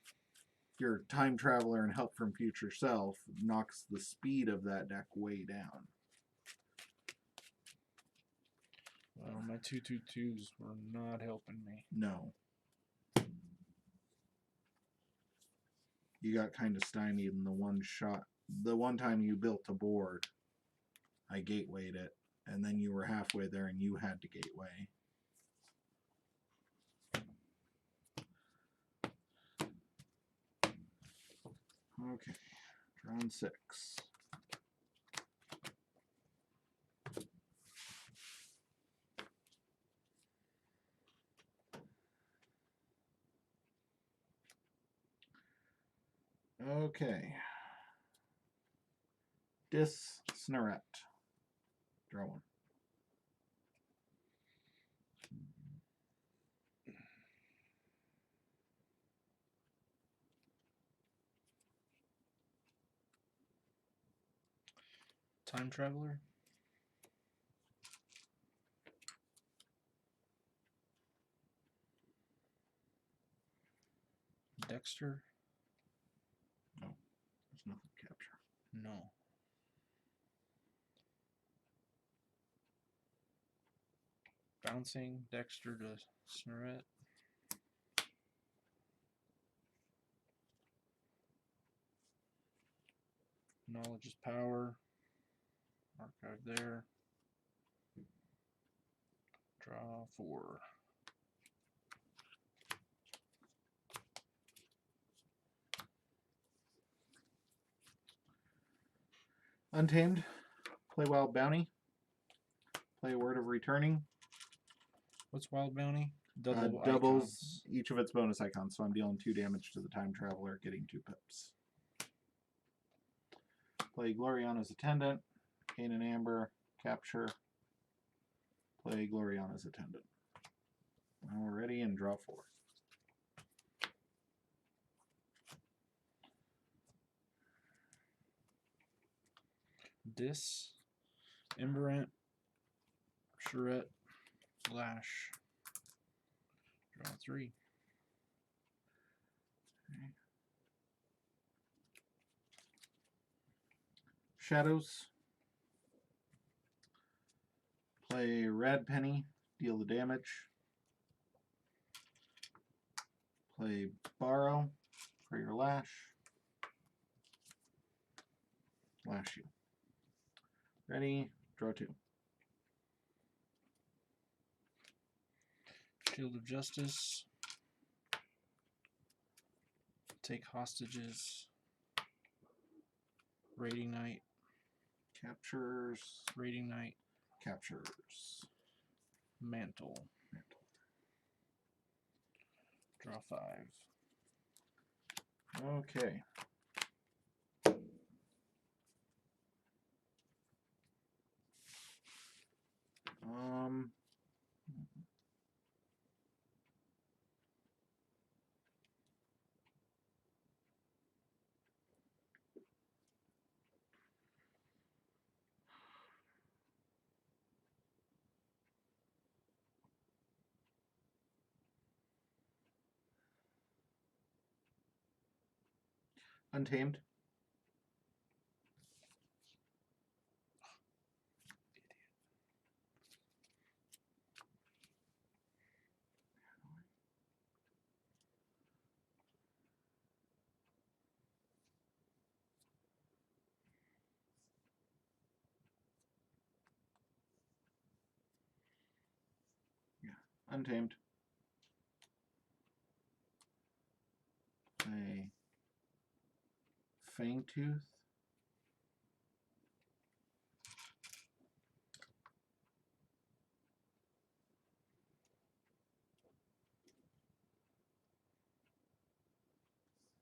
your Time Traveler and Help from Future Self knocks the speed of that deck way down. Well, my 2/2/2s were not helping me. No. You got kind of stymied in the one shot. The one time you built a board, I gatewayed it, and then you were halfway there and you had to gateway. Okay, drawn 6. Okay. Snarette. Draw 1. Time Traveler? Dexter? No, there's nothing to capture. No. Bouncing Dexter to Snarette. Knowledge is power. Archive there. Draw 4. Untamed. Play Wild Bounty. Play Word of Returning. What's Wild Bounty? Double doubles icons. each of its bonus icons, so I'm dealing 2 damage to the Time Traveler, getting 2 pips. Play Gloriana's Attendant. Gain an Amber. Capture. Play Gloriana's Attendant. Already and draw 4. Emberant, Charette, Lash. Draw 3. Okay. Shadows. Play Rad Penny, deal the damage. Play Borrow for your Lash. Lash you. Ready, draw 2. Shield of Justice. Take hostages. Raiding Knight. Captures. Raiding Knight. Captures. Mantle. Draw 5. Okay. Untamed. Untamed. A Fangtooth.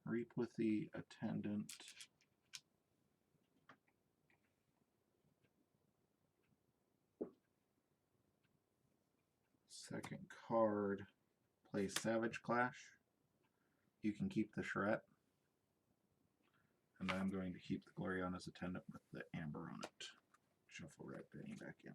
Reap with the Attendant. Second card, play Savage Clash. You can keep the Charette. And I'm going to keep the Gloriana's Attendant with the Amber on it. Shuffle Red Penny back in.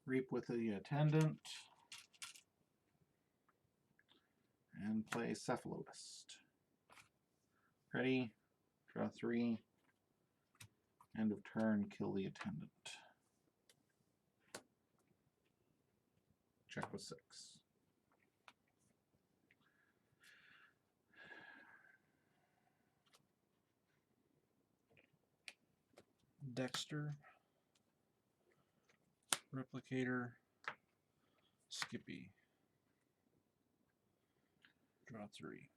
Reap with the Attendant. And play Cephalodist. Ready? Draw 3. End of turn, kill the Attendant. Check with 6. Dexter. Replicator. Skippy. Draw 3.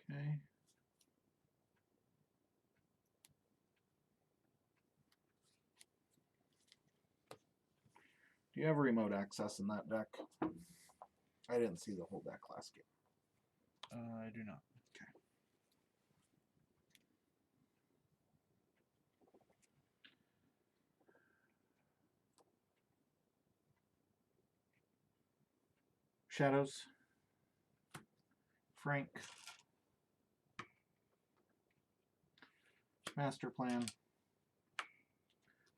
Okay. Do you have remote access in that deck? I didn't see the whole deck last game. I do not. Okay. Shadows. Frank. Master Plan.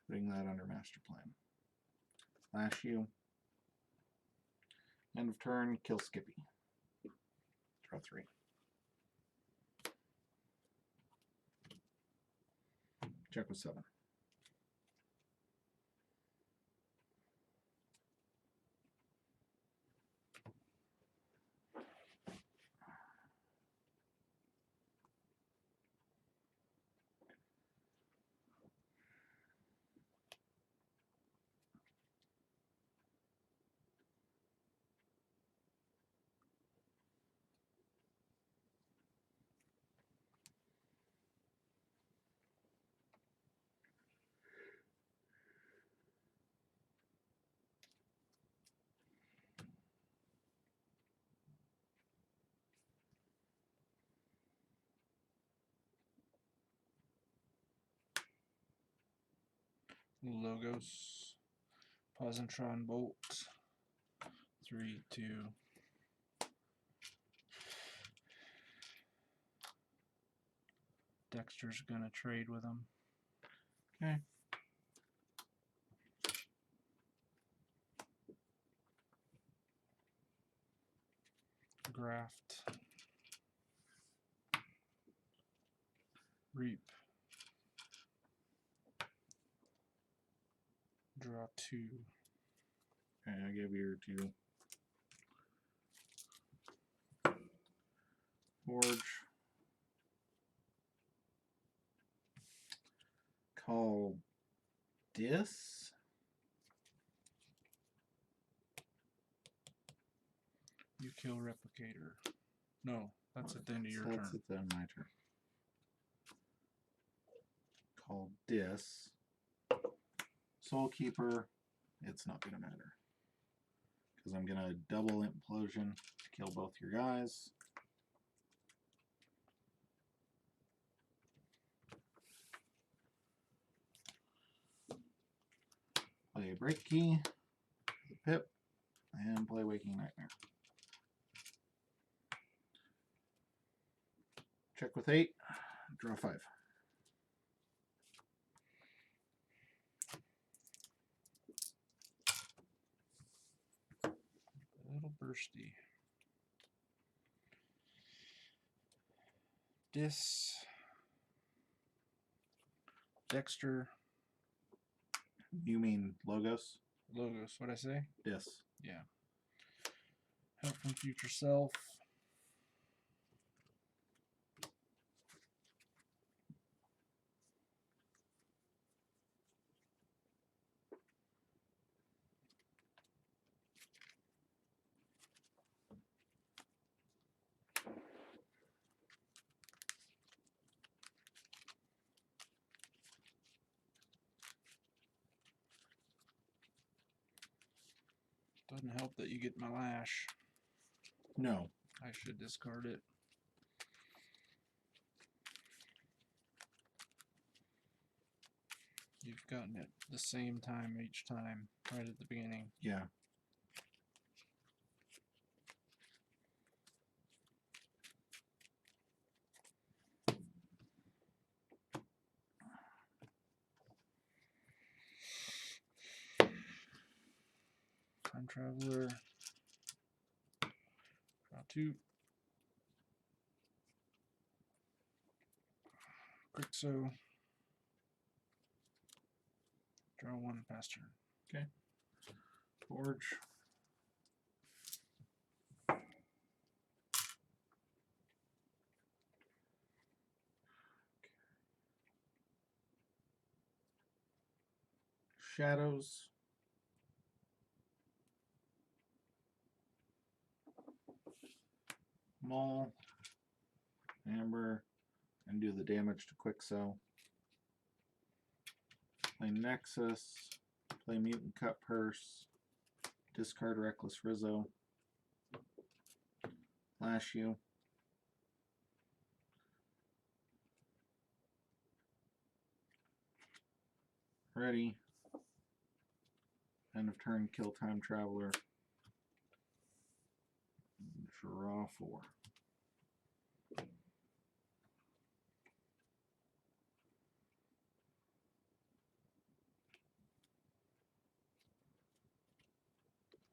Putting that under Master Plan. Flash you. End of turn, kill Skippy. Draw 3. Check with 7. Logos. Positron Bolt. 3, 2. Dexter's gonna trade with him. Okay. Graft. Reap. Draw 2. Okay, I give you your 2. Forge. Call Dis. You kill Replicator. No, that's at the end of your turn. That's at the end of my turn. Call Dis. Soul Keeper. It's not going to matter. Because I'm going to double Implosion to kill both your guys. Play a Break Key, the Pip, and play Waking Nightmare. Check with 8, draw 5. A little bursty. Dis. Dexter. You mean Logos? Logos, what'd I say? Dis. Yeah. Help from Future Self. Doesn't help that you get my lash. No. I should discard it. You've gotten it the same time each time, right at the beginning. Yeah. Time Traveler. Draw 2. Quixo. Draw 1, pass turn. Okay. Forge. Shadows. Maul. Amber. And do the damage to Quixo. Play Nexus. Play Mutant Cut Purse. Discard Reckless Rizzo. Flash you. Ready. End of turn, kill Time Traveler. Draw 4.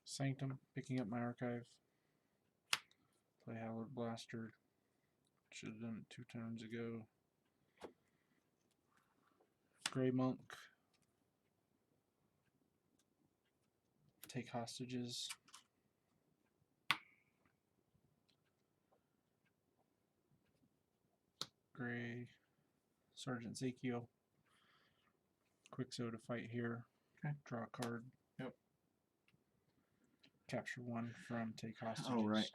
Sanctum, picking up my archive. Play Hallowed Blaster. Should have done it 2 turns ago. Grey Monk. Take hostages. Gray. Sergeant Ezekiel. Quixo to fight here. Okay. Draw a card. Yep. Capture 1 from Take Hostages. Oh, right.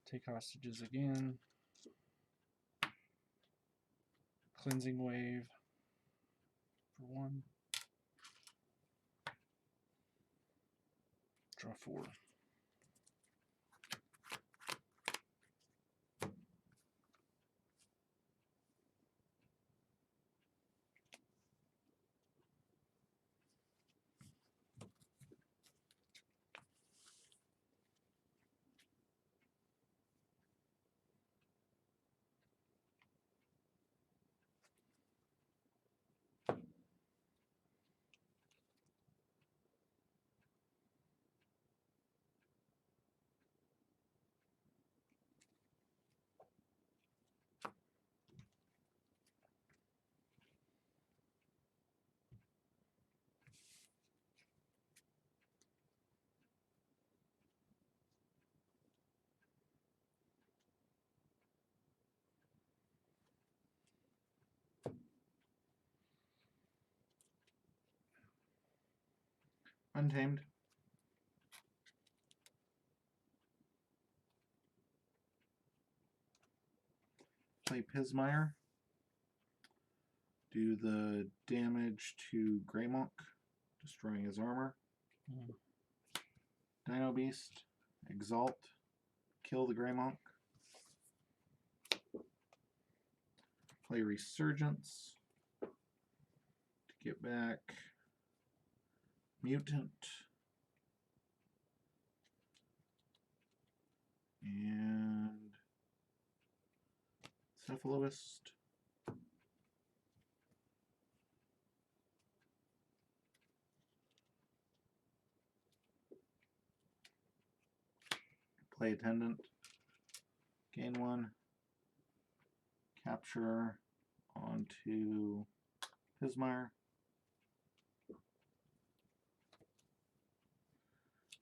Take Hostages again. Cleansing Wave for 1. Draw 4. Untamed. Play Pismire. Do the damage to Grey Monk, destroying his armor. Dino Beast. Exalt. Kill the Grey Monk. Play Resurgence to get back Mutant and Cephalist. Play Attendant. Gain 1. Capture onto Pismire.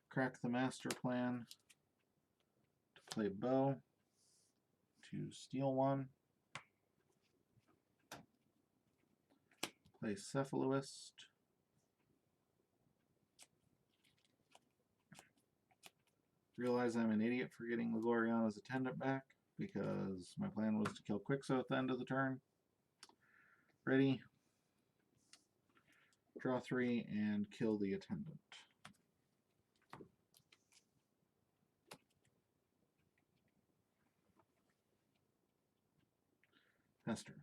Crack the Master Plan to play Bow. To steal 1. Play Cephalist. Realize I'm an idiot for getting Gloriana's Attendant back, because my plan was to kill Quixo at the end of the turn. Ready. Draw 3 and kill the Attendant. Pester.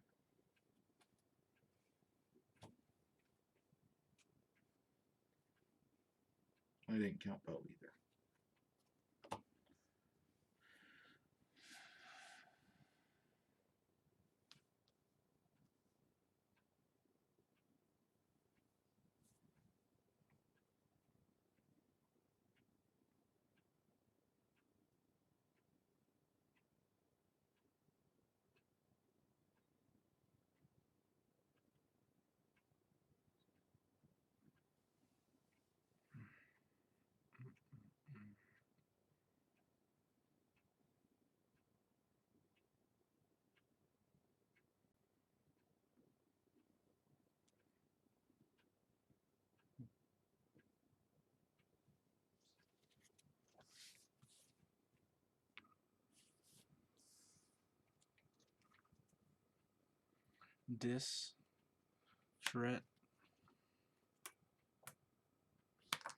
I didn't count Bow either. Dis, Shret,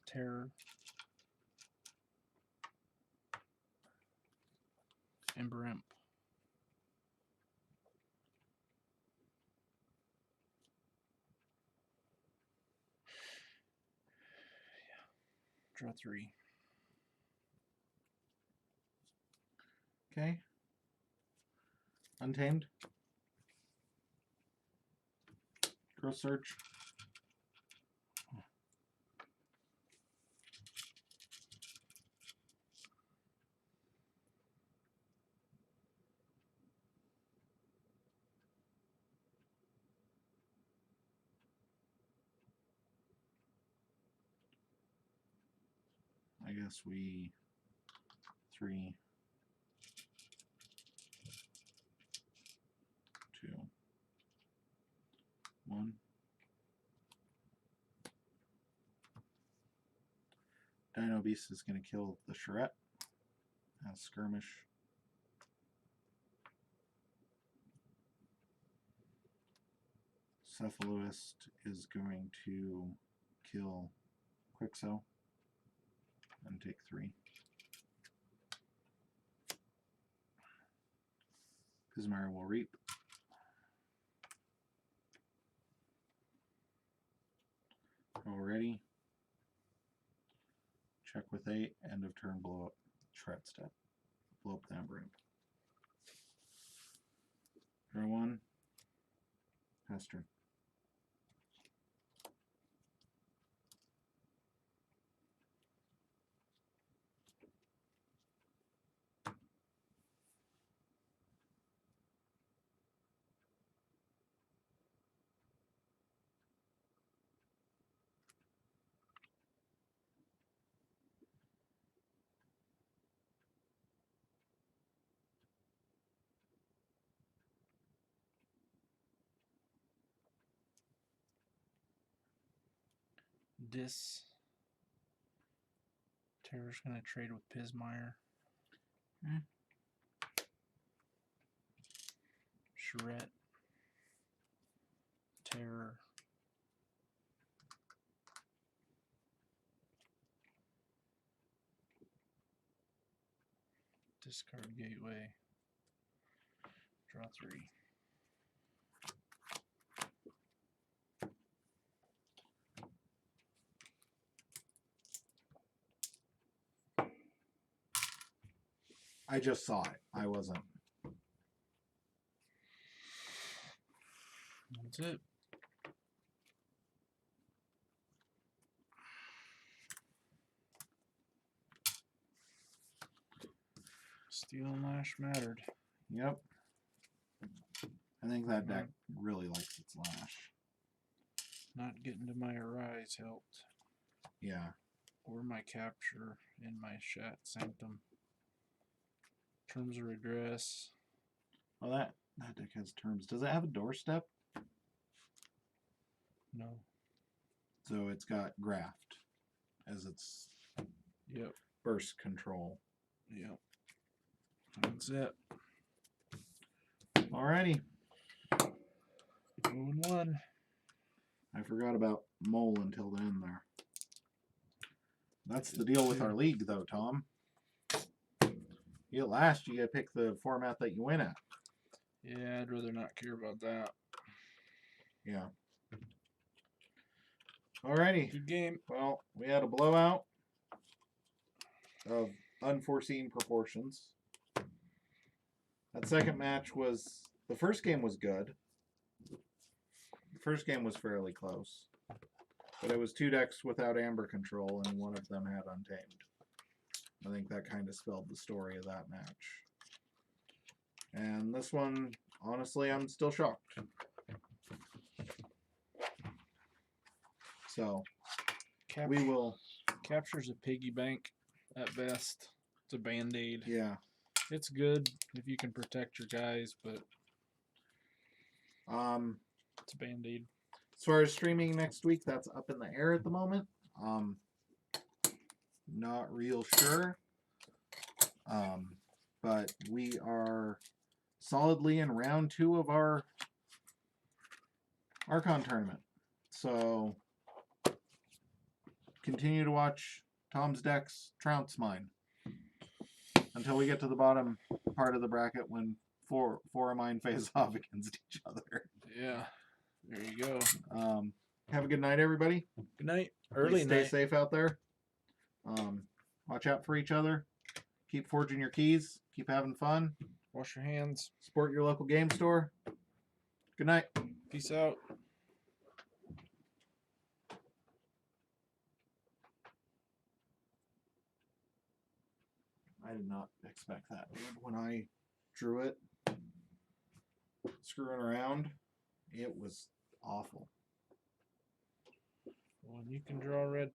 Terror, Ember Imp. Draw 3. Okay. Untamed. Growth Surge. I guess we 3, 2, 1. Dino Beast is going to kill the Charette as Skirmish. Cephalist is going to kill Quixo and take 3. Pismire will reap. Already. Check with 8. End of turn. Blow up. Shred step. Blow up the Ember Imp. Draw 1. Pester. Dis, Terror's gonna trade with Pismeyer. Hmm. Charette. Terror. Discard Gateway. Draw 3. I just saw it. I wasn't. That's it. Steel and Lash mattered. Yep. I think that deck really likes its Lash. Not getting to my Arise helped. Yeah. Or my Capture in my Shat Sanctum. Terms of Regress. Well, that deck has terms. Does it have a doorstep? No. So it's got Graft as its burst control. Yep. That's it. Alrighty. 0-1. I forgot about Mole until the end there. That's the deal with our league, though, Tom. You get last, you get to pick the format that you win at. Yeah, I'd rather not care about that. Yeah. Alrighty. Good game. Well, we had a blowout of unforeseen proportions. That second match was... The first game was good. The first game was fairly close. But it was 2 decks without Amber control, and one of them had Untamed. I think that kind of spelled the story of that match. And this one, honestly, I'm still shocked. So, we will... Capture's a piggy bank at best. It's a band-aid. Yeah. It's good if you can protect your guys, but it's a band-aid. As far as streaming next week, that's up in the air at the moment. Not real sure. But we are solidly in round 2 of our Archon tournament. So continue to watch Tom's decks trounce mine until we get to the bottom part of the bracket when four of mine face off against each other. Yeah, there you go. Have a good night, everybody. Good night. Please stay safe out there. Watch out for each other. Keep forging your keys. Keep having fun. Wash your hands. Support your local game store. Good night. Peace out. I did not expect that when I drew it. Screwing around. It was awful. Well, you can draw red